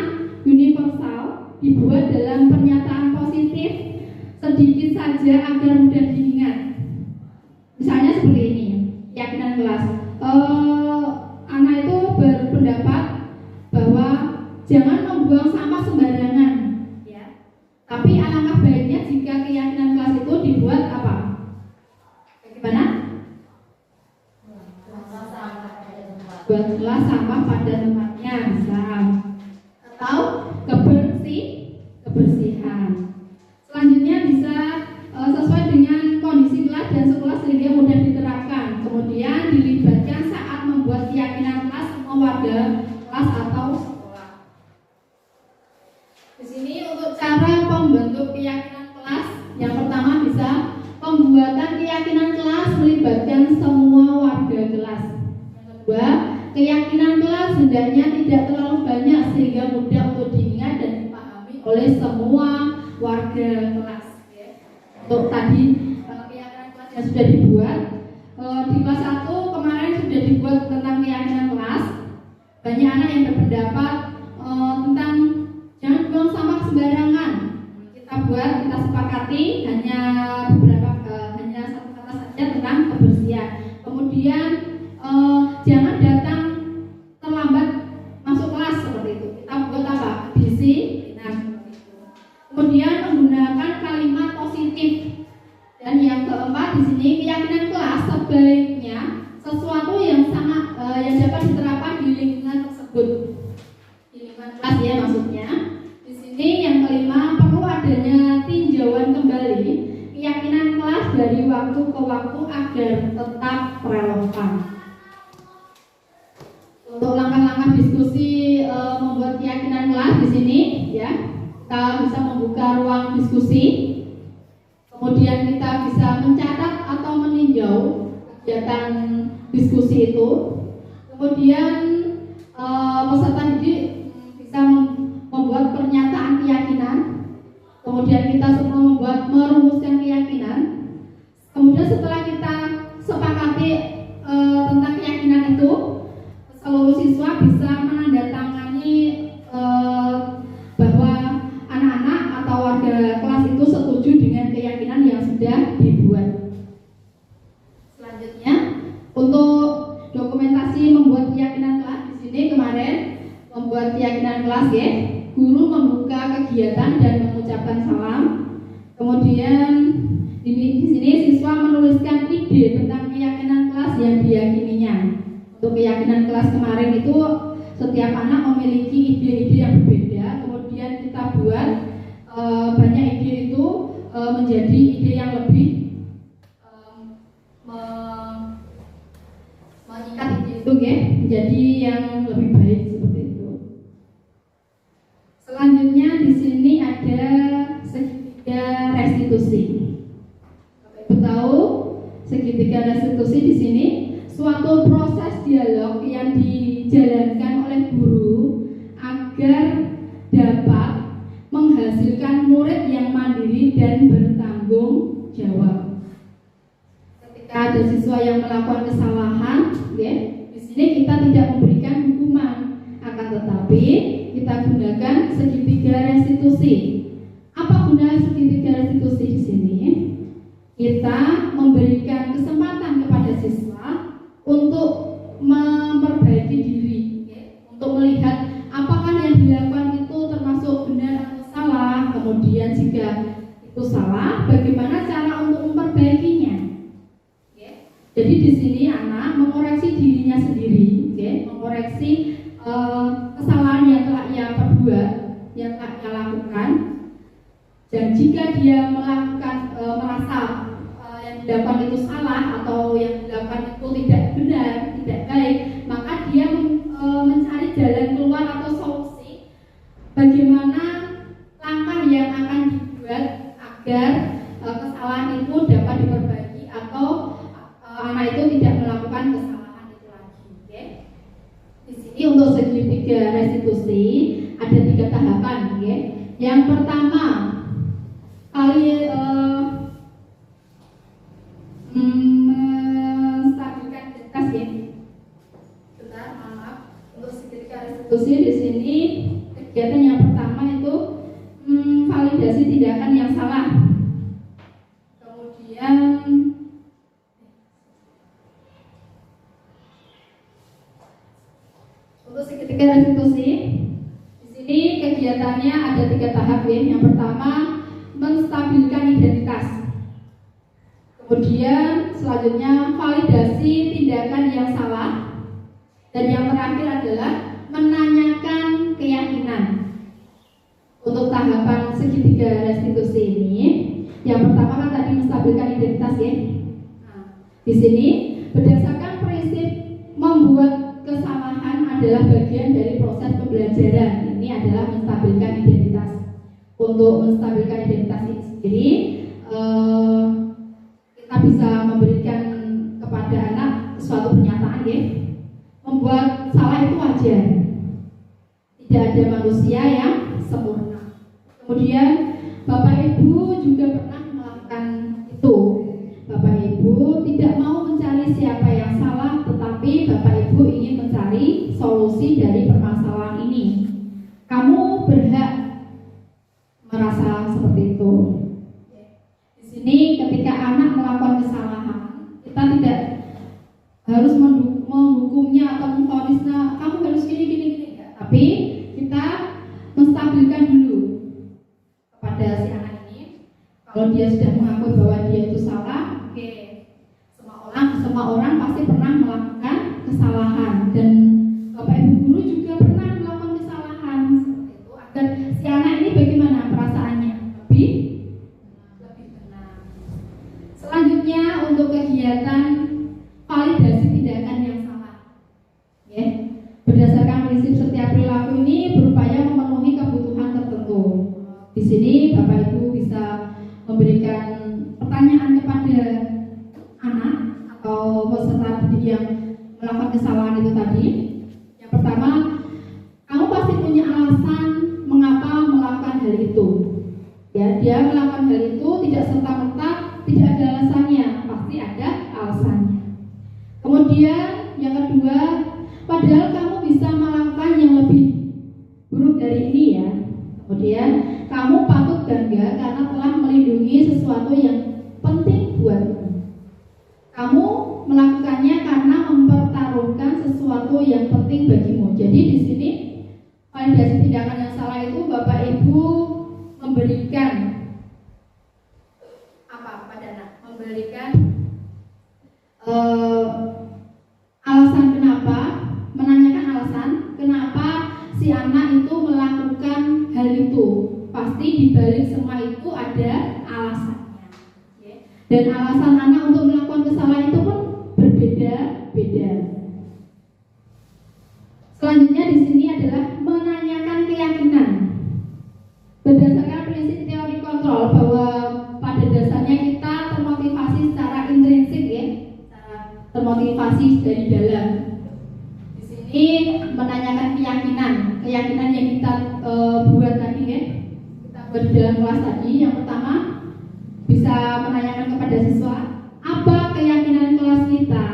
universal, dibuat dalam pernyataan positif sedikit saja agar mudah diingat. Misalnya seperti ini, keyakinan kelas. Anak itu berpendapat bahwa jangan membuang sampah sembarangan, ya. Tapi alangkah baiknya jika keyakinan kelas itu dibuat apa? Bagaimana? Buatlah sampah pada tempatnya, bisa. Atau kebersihan. Selanjutnya bisa sesuai dengan kondisi kelas dan sekolah sehingga mudah diterapkan. Kemudian dilibatkan saat membuat keyakinan kelas semua warga kelas atau sekolah. Di sini untuk cara pembentuk keyakinan kelas, yang pertama bisa pembuatan keyakinan kelas melibatkan semua warga kelas. Yang kedua, keyakinan kelas hendaknya tidak terlalu banyak sehingga mudah untuk diingat dan dipahami oleh semua warga kelas. Untuk tadi keyakinan kelas yang sudah dibuat di kelas 1 kemarin sudah dibuat tentang keyakinan kelas. Banyak anak yang berpendapat tentang jangan buang sampah sembarangan. Kita sepakati hanya satu kata saja tentang kebersihan. Kemudian jangan datang terlambat masuk kelas, seperti itu. Kita buat apa? Disiplin. Kemudian menggunakan kalimat positif. Dan yang keempat di sini keyakinan kelas sebaiknya sesuatu yang yang dapat diterapkan di lingkungan tersebut. Di lingkungan kelas ya maksudnya. Di sini yang kelima perlu adanya tinjauan kembali keyakinan kelas dari waktu ke waktu agar tetap relevan. Untuk langkah-langkah diskusi membuat keyakinan kelas di sini ya, kita bisa membuka ruang diskusi. Kemudian kita bisa mencatat atau meninjau kegiatan diskusi itu. Kemudian peserta didik bisa membuat pernyataan keyakinan. Kemudian kita semua merumuskan keyakinan. Kemudian setelah kita sepakati tentang keyakinan itu, seluruh siswa bisa menandatangani bahwa anak-anak atau warga kelas itu setuju dengan keyakinan yang sudah dibuat. Selanjutnya, untuk dokumentasi membuat keyakinan kelas di sini kemarin membuat keyakinan kelas ya, guru membuka kegiatan dan mengucapkan salam. Kemudian di sini siswa menuliskan ide tentang keyakinan kelas yang diyakininya. Untuk keyakinan kelas kemarin itu setiap anak memiliki ide-ide yang berbeda. Kemudian kita buat banyak ide itu menjadi ide yang lebih mengikat ide itu ya, menjadi yang lebih baik seperti itu. Selanjutnya di sini ada segitiga restitusi. Bapak Ibu tahu segitiga restitusi di sini suatu proses dialog yang dijalankan oleh guru agar dapat menghasilkan murid yang mandiri dan bertanggung jawab. Ketika ada siswa yang melakukan kesalahan, ya, di sini kita tidak memberikan hukuman, akan tetapi kita gunakan segitiga restitusi. juga itu salah, bagaimana cara untuk memperbaikinya? Jadi di sini anak mengoreksi dirinya sendiri, mengoreksi kesalahan yang telah ia perbuat, yang telah ia lakukan. Dan jika dia melakukan merasa yang dilakukan itu salah atau yang dilakukan itu tidak benar, tidak baik, maka dia mencari jalan keluar atau solusi bagaimana langkah yang akan dibuat agar kesalahan itu dapat diperbaiki atau anak itu tidak melakukan kesalahan itu lagi. Di sini untuk segitiga restitusi ada 3 tahapan. Yang pertama menstabilkan identitas. Bentar, maaf. Untuk segitiga restitusi di sini kegiatan yang pertama itu validasi tindakan yang salah. Kemudian untuk segitiga restitusi di sini kegiatannya ada 3 tahap. Yang pertama menstabilkan identitas. Kemudian selanjutnya validasi tindakan yang salah. Dan yang terakhir adalah menanyakan keyakinan. Untuk tahapan segitiga restitusi ini, yang pertama kan tadi menstabilkan identitas. Nah, di sini berdasarkan prinsip membuat kesalahan adalah bagian dari proses pembelajaran. Ini adalah menstabilkan identitas. Untuk menstabilkan identitas ini sendiri, kita bisa memberikan kepada anak suatu pernyataan, membuat salah itu wajar. Tidak ada manusia yang sempurna. Kemudian Bapak Ibu juga pernah melakukan itu. Bapak Ibu tidak mau mencari siapa yang salah, tetapi Bapak Ibu ingin mencari solusi dari permasalahan ini. Kamu berhak merasa seperti itu. Di sini ketika anak melakukan kesalahan, kita tidak harus menghukumnya atau memvonisnya kamu harus gini. Tapi kita menstabilkan dulu kepada si anak ini. Kalau dia sudah mengakui bahwa dia itu salah, oke. Semua orang pasti pernah melakukan kesalahan, dan Bapak Ibu guru juga pernah melakukan kesalahan seperti itu. Agar si anak ini bagaimana perasaannya? Lebih benar. Selanjutnya untuk kegiatan validasi tindakan yang salah. Berdasarkan prinsip setiap perilaku ini berupaya memenuhi kebutuhan tertentu. Di sini Bapak Ibu bisa memberikan pertanyaan kepada anak atau peserta didik yang melakukan kesalahan itu tadi. Yang pertama, kamu pasti punya alasan mengapa melakukan hal itu. Dia melakukan hal itu tidak serta-merta tidak ada alasannya, pasti ada alasannya. Kemudian yang kedua, padahal kamu bisa melakukan yang lebih buruk dari ini ya. Kemudian kamu patut bangga karena telah melindungi sesuatu yang penting buatmu. Kamu melakukannya karena mempertaruhkan sesuatu yang penting bagimu. Jadi di sini validasi tindakan yang salah itu Bapak Ibu memberikan apa pada anak? Memberikan alasan kenapa, menanyakan alasan kenapa si anak itu melakukan hal itu. Pasti di balik semua itu ada alasannya. Dan alasan anak untuk melakukan kesalahan itu pun berbeda-beda. Selanjutnya di sini adalah menanyakan keyakinan. Berdasarkan prinsip teori kontrol bahwa pada dasarnya kita termotivasi secara intrinsik termotivasi dari dalam. Di sini menanyakan keyakinan yang kita buat tadi kita buat di dalam kelas tadi. Yang pertama bisa menanyakan kepada siswa, apa keyakinan kelas kita,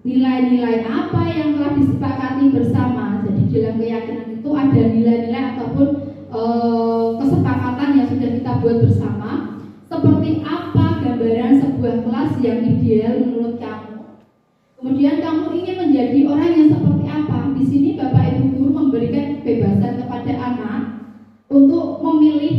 nilai-nilai apa yang telah disepakati bersama. Jadi dalam keyakinan itu ada nilai-nilai ataupun kesepakatan yang sudah kita buat bersama. Seperti apa gambaran sebuah kelas yang ideal menurut kamu? Kemudian kamu ingin menjadi orang yang seperti apa? Di sini Bapak Ibu guru memberikan kebebasan kepada anak untuk memilih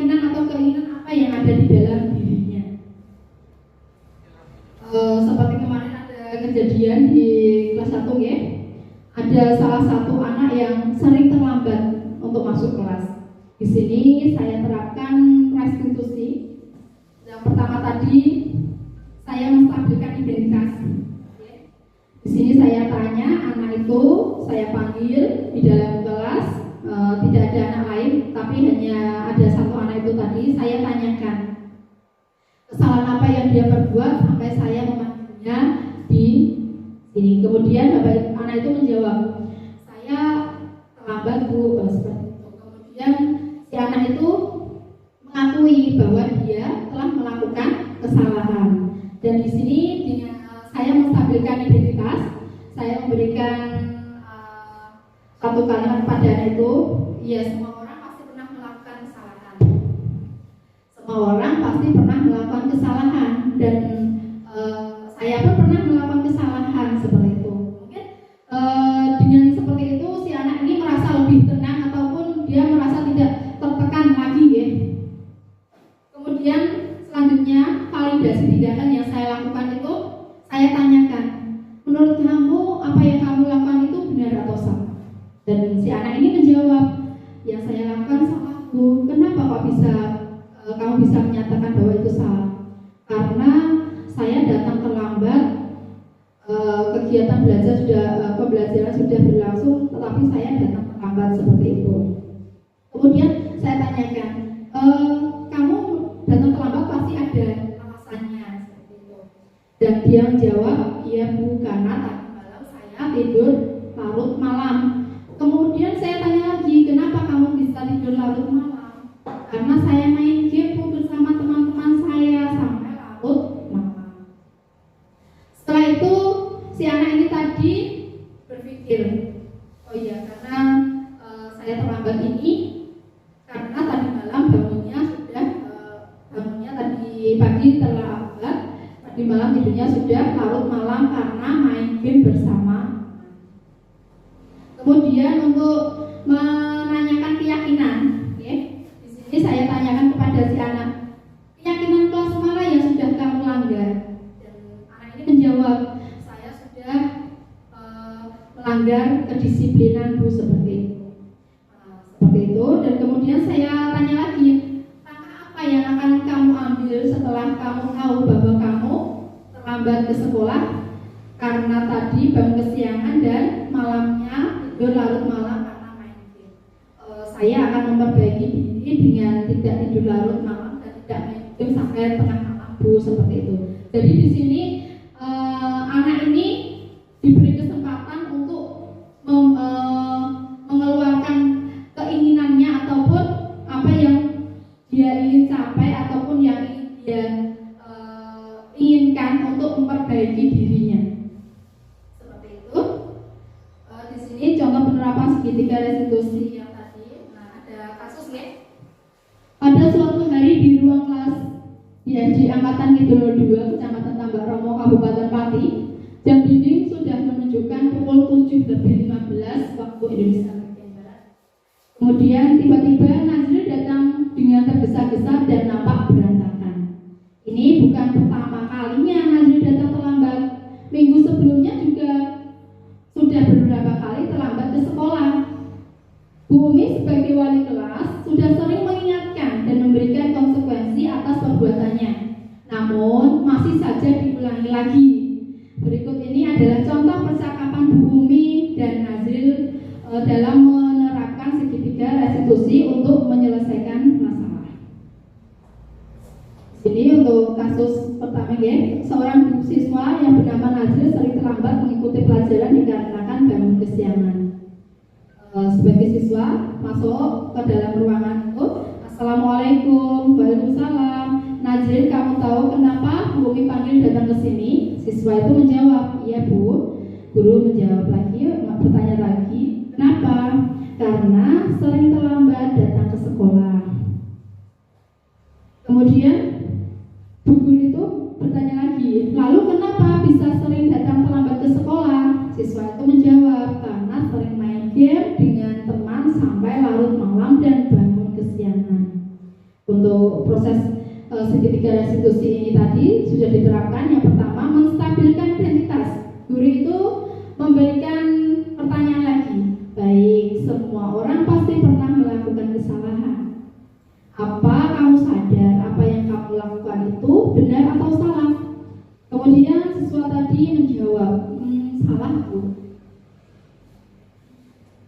keyakinan atau keinginan apa yang ada di dalam dirinya. Seperti kemarin ada kejadian di kelas 1 ya. Ada salah satu anak yang sering terlambat untuk masuk kelas. Di sini saya terapkan restitusi. Yang pertama tadi saya menstabilkan identitas. Di sini saya tanya anak itu, saya panggil di dalam kelas, tidak ada anak lain, tapi hanya ada satu anak itu tadi. Saya tanyakan kesalahan apa yang dia perbuat sampai saya memanggilnya di sini. Kemudian anak itu menjawab, saya terlambat Bu, seperti itu. Kemudian si anak itu mengakui bahwa dia telah melakukan kesalahan. Dan di sini dengan saya menstabilkan identitas, saya memberikan satu kalimat pada anak itu, ya semua orang pasti pernah melakukan kesalahan. Semua orang pasti pernah melakukan kesalahan dan saya pun pernah melakukan kesalahan seperti itu. Mungkin dengan seperti itu si anak ini merasa lebih tenang ataupun dia merasa tidak tertekan lagi ya. Kemudian selanjutnya validasi tindakan yang saya lakukan itu saya tanyakan, menurut kamu apa yang kamu lakukan itu benar atau salah? Dan si anak ini menjawab, yang saya lakukan salah Bu. Kenapa kok bisa kamu bisa menyatakan bahwa itu salah? Karena saya datang terlambat, kegiatan pembelajaran sudah berlangsung, tetapi saya datang terlambat seperti itu. Kemudian saya tanyakan, kamu datang terlambat pasti ada alasannya seperti itu. Dan dia menjawab, iya Bu, karena tadi malam saya tidur larut malam. Kemudian saya tanya lagi, kenapa kamu bisa tidur larut malam? Karena saya main game bersama teman-teman saya sampai larut malam. Setelah itu si anak ini tadi berpikir, oh iya karena saya terlambat ini karena tadi malam bangunnya tadi pagi terlambat, tadi malam tidurnya sudah larut malam karena main game bersama. Kemudian untuk menanyakan keyakinan, ya, di sini saya tanyakan kepada si anak, keyakinan kelas mana yang sudah kamu langgar? Dan anak ini menjawab, saya sudah melanggar kedisiplinan Bu, seperti itu. Seperti itu. Dan kemudian saya tanya lagi, langkah apa yang akan kamu ambil setelah kamu tahu bahwa kamu terlambat ke sekolah karena tadi bangun kesiangan dan malamnya tidur larut malam karena main game. Saya akan memperbaiki diri dengan tidak tidur larut malam dan tidak main game sampai tengah malam Bu, seperti itu. Jadi di sini anak ini diberi kesempatan untuk mengeluarkan keinginannya ataupun apa yang dia ingin capai ataupun yang ingin dia inginkan untuk memperbaiki dirinya. Seperti itu. Di sini contoh penerapan segitiga restitusi yang tadi. Nah, ada kasus ya. Pada suatu hari di ruang kelas di Angkatan Kidul 2, Kecamatan Tambak Romo, Kabupaten Pati, jam dinding sudah menunjukkan pukul 7:15 waktu Indonesia bagian Barat. Kemudian tiba-tiba Nazril datang dengan tergesa-gesa dan nampak berantakan. Ini bukan pertama kalinya Nazril datang terlambat. Minggu sebelumnya juga sudah beberapa kali terlambat ke sekolah. Bu Umi sebagai wali kelas sudah sering mengingatkan dan memberikan konsekuensi atas perbuatannya. Namun masih saja diulangi lagi. Berikut ini adalah contoh percakapan Bu Umi dan Nazril dalam menerapkan segitiga restitusi untuk menyelesaikan masalah. Ini untuk kasus pertama ya, seorang siswa yang bernama Nazril sering terlambat mengikuti pelajaran dikarenakan bangun kesiangan. Sebagai siswa masuk ke dalam ruangan itu, Assalamualaikum, Waalaikumsalam. Nazril, kamu tahu kenapa Bu Umi panggil datang ke sini? Siswa itu menjawab, iya Bu. Guru menjawab lagi, bertanya lagi, kenapa? Karena sering terlambat datang ke sekolah. Kemudian Bu Guru itu bertanya lagi, lalu kenapa bisa sering datang terlambat ke sekolah? Siswa itu menjawab, karena sering main game dengan teman sampai larut malam dan bangun kesiangan. Untuk proses segitiga restitusi ini tadi sudah diterapkan. Yang pertama, menstabilkan identitas. Guru itu memberikan pertanyaan lagi. Baik, semua orang pasti pernah melakukan kesalahan. Apa kamu sadar apa yang kamu lakukan itu benar atau salah? Kemudian siswa tadi menjawab, salah Bu.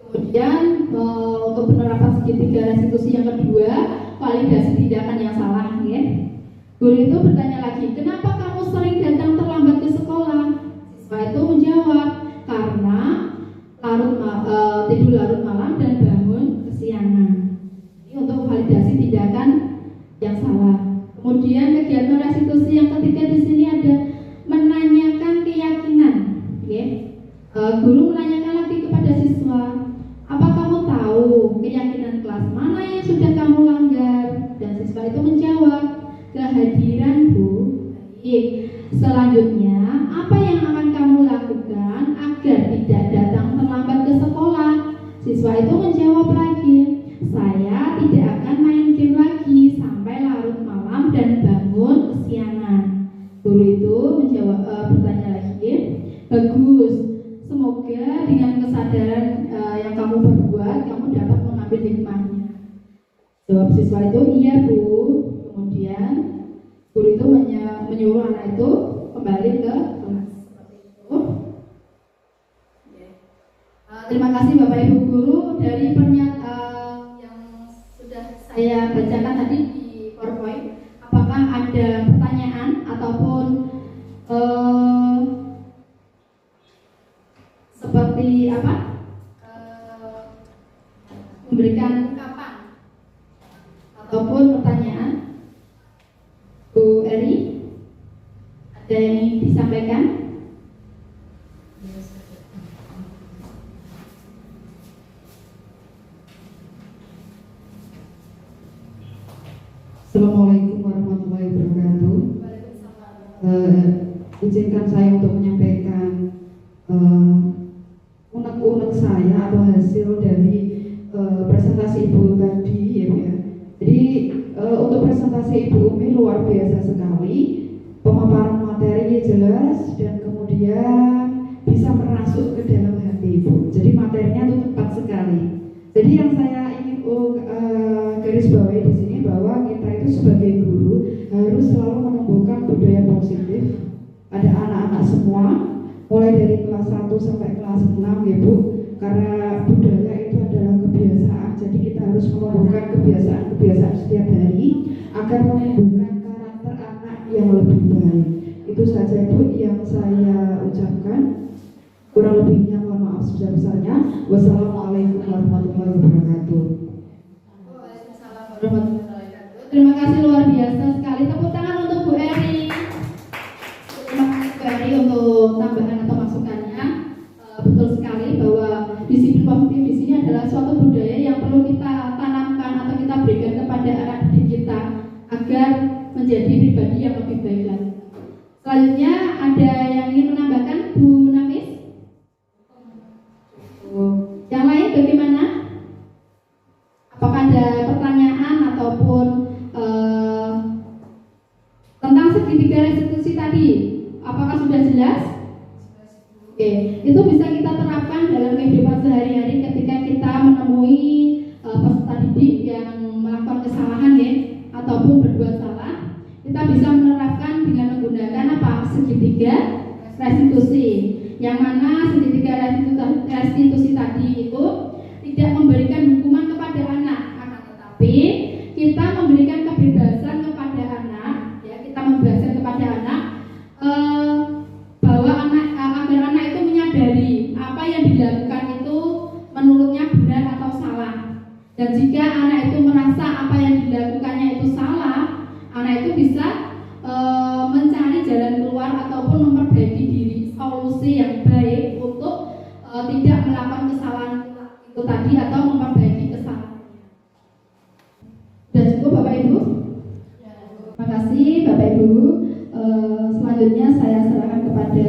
Kemudian untuk penerapan segitiga restitusi yang kedua, validasi tindakan yang salah, ya. Guru itu bertanya lagi, kenapa kamu sering datang terlambat ke sekolah? Siswa itu menjawab, karena tidur larut malam dan bangun kesiangan. Ini untuk validasi tindakan yang salah. Kemudian kegiatan restitusi yang ketiga di sini ada menanyakan keyakinan, ya. Guru menanyakan lagi kepada siswa, apa kamu tahu keyakinan kelas mana yang sudah kamu langgar? Dan siswa itu menjawab, kehadiran Bu. Baik, selanjutnya apa yang akan kamu lakukan agar tidak datang terlambat ke sekolah? Siswa itu menjawab lagi, saya tidak akan main game lagi sampai larut malam dan bangun kesiangan. Guru itu menjawab bertanya lagi, bagus. Semoga dengan kesadaran yang kamu berbuat, kamu dapat mengambil hikmahnya. Jawab siswa itu, iya Bu. Kemudian guru itu menyuruh anak itu kembali ke kelas. Seperti itu. Terima kasih Bapak Ibu Guru dari pernyataan yang sudah saya bacakan tadi di PowerPoint. Apakah ada pertanyaan ataupun seperti apa? Memberikan ungkapan ataupun pertanyaan? Bu Eri, ada yang ingin disampaikan? Assalamualaikum warahmatullahi wabarakatuh. Izinkan saya untuk menyampaikan unek-unek saya atau hasil dari presentasi Ibu tadi, ya. Jadi untuk presentasi Ibu Umi luar biasa sekali, pemaparan materi jelas dan kemudian bisa merasuk ke dalam hati Ibu. Jadi materinya itu tepat sekali. Jadi yang saya ingin garis bawahi di sini bahwa kita itu sebagai guru harus selalu menumbuhkan budaya positif pada anak-anak semua, mulai dari kelas 1 sampai kelas 6 ya Bu. Karena budaya itu adalah kebiasaan, jadi kita harus menumbuhkan kebiasaan setiap hari agar menumbuhkan karakter anak yang lebih baik. Itu saja Bu yang saya ucapkan. Kurang lebihnya mohon maaf sebesar-besarnya. Wassalamualaikum warahmatullahi wabarakatuh. Terima kasih luar biasa sekali. Tepuk tangan untuk Bu Eri. Terima kasih Bu Eri untuk tambahan atau masukannya. Betul sekali bahwa disiplin positif di sini adalah suatu budaya yang perlu kita tanamkan atau kita berikan kepada anak didik kita agar menjadi pribadi yang lebih baik lagi. Selanjutnya ada yang ingin menambahkan, Bu Nafis? Yang lain bagaimana? Apakah ada pertanyaan ataupun tentang segitiga restitusi tadi? Apakah sudah jelas? Oke, itu bisa kita terapkan dalam kehidupan sehari-hari ketika kita menemui peserta didik yang melakukan kesalahan, ya, ataupun berbuat salah. Kita bisa menerapkan dengan menggunakan apa? Segitiga restitusi. Yang mana segitiga restitusi tadi itu tidak memberikan hukuman kepada anak, akan tetapi kita memberikan kebebasan kepada anak, ya, kita membebaskan kepada anak bahwa agar anak itu menyadari apa yang dilakukan itu menurutnya benar atau salah. Dan jika anak itu merasa apa yang dilakukannya itu salah, anak itu bisa mencari jalan keluar ataupun memperbaiki diri, solusi yang baik untuk tidak melakukan kesalahan itu tadi atau memperbaiki kesalahan. Sudah cukup Bapak Ibu? Terima kasih Bapak Ibu. Selanjutnya saya serahkan kepada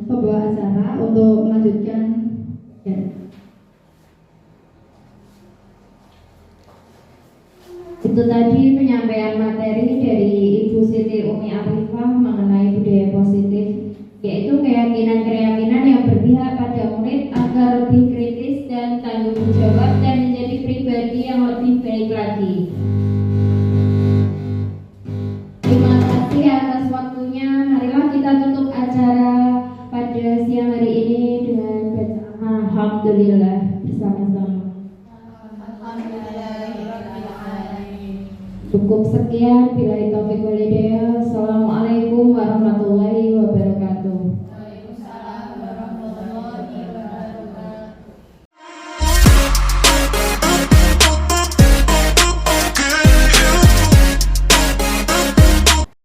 pembawa acara untuk melanjutkan, ya. Itu tadi penyampaian materi dari Ibu Siti Umi Arifah mengenai budaya positif, yaitu keyakinan-keyakinan yang berpihak pada murid agar lebih kritis dan tanggung jawab dan menjadi pribadi yang lebih baik lagi. Terima kasih atas waktunya. Marilah kita tutup acara pada siang hari ini dengan bacaan Alhamdulillah bersama-sama. Cukup sekian, billahi taufiq wal hidayah. Assalamualaikum warahmatullahi wabarakatuh.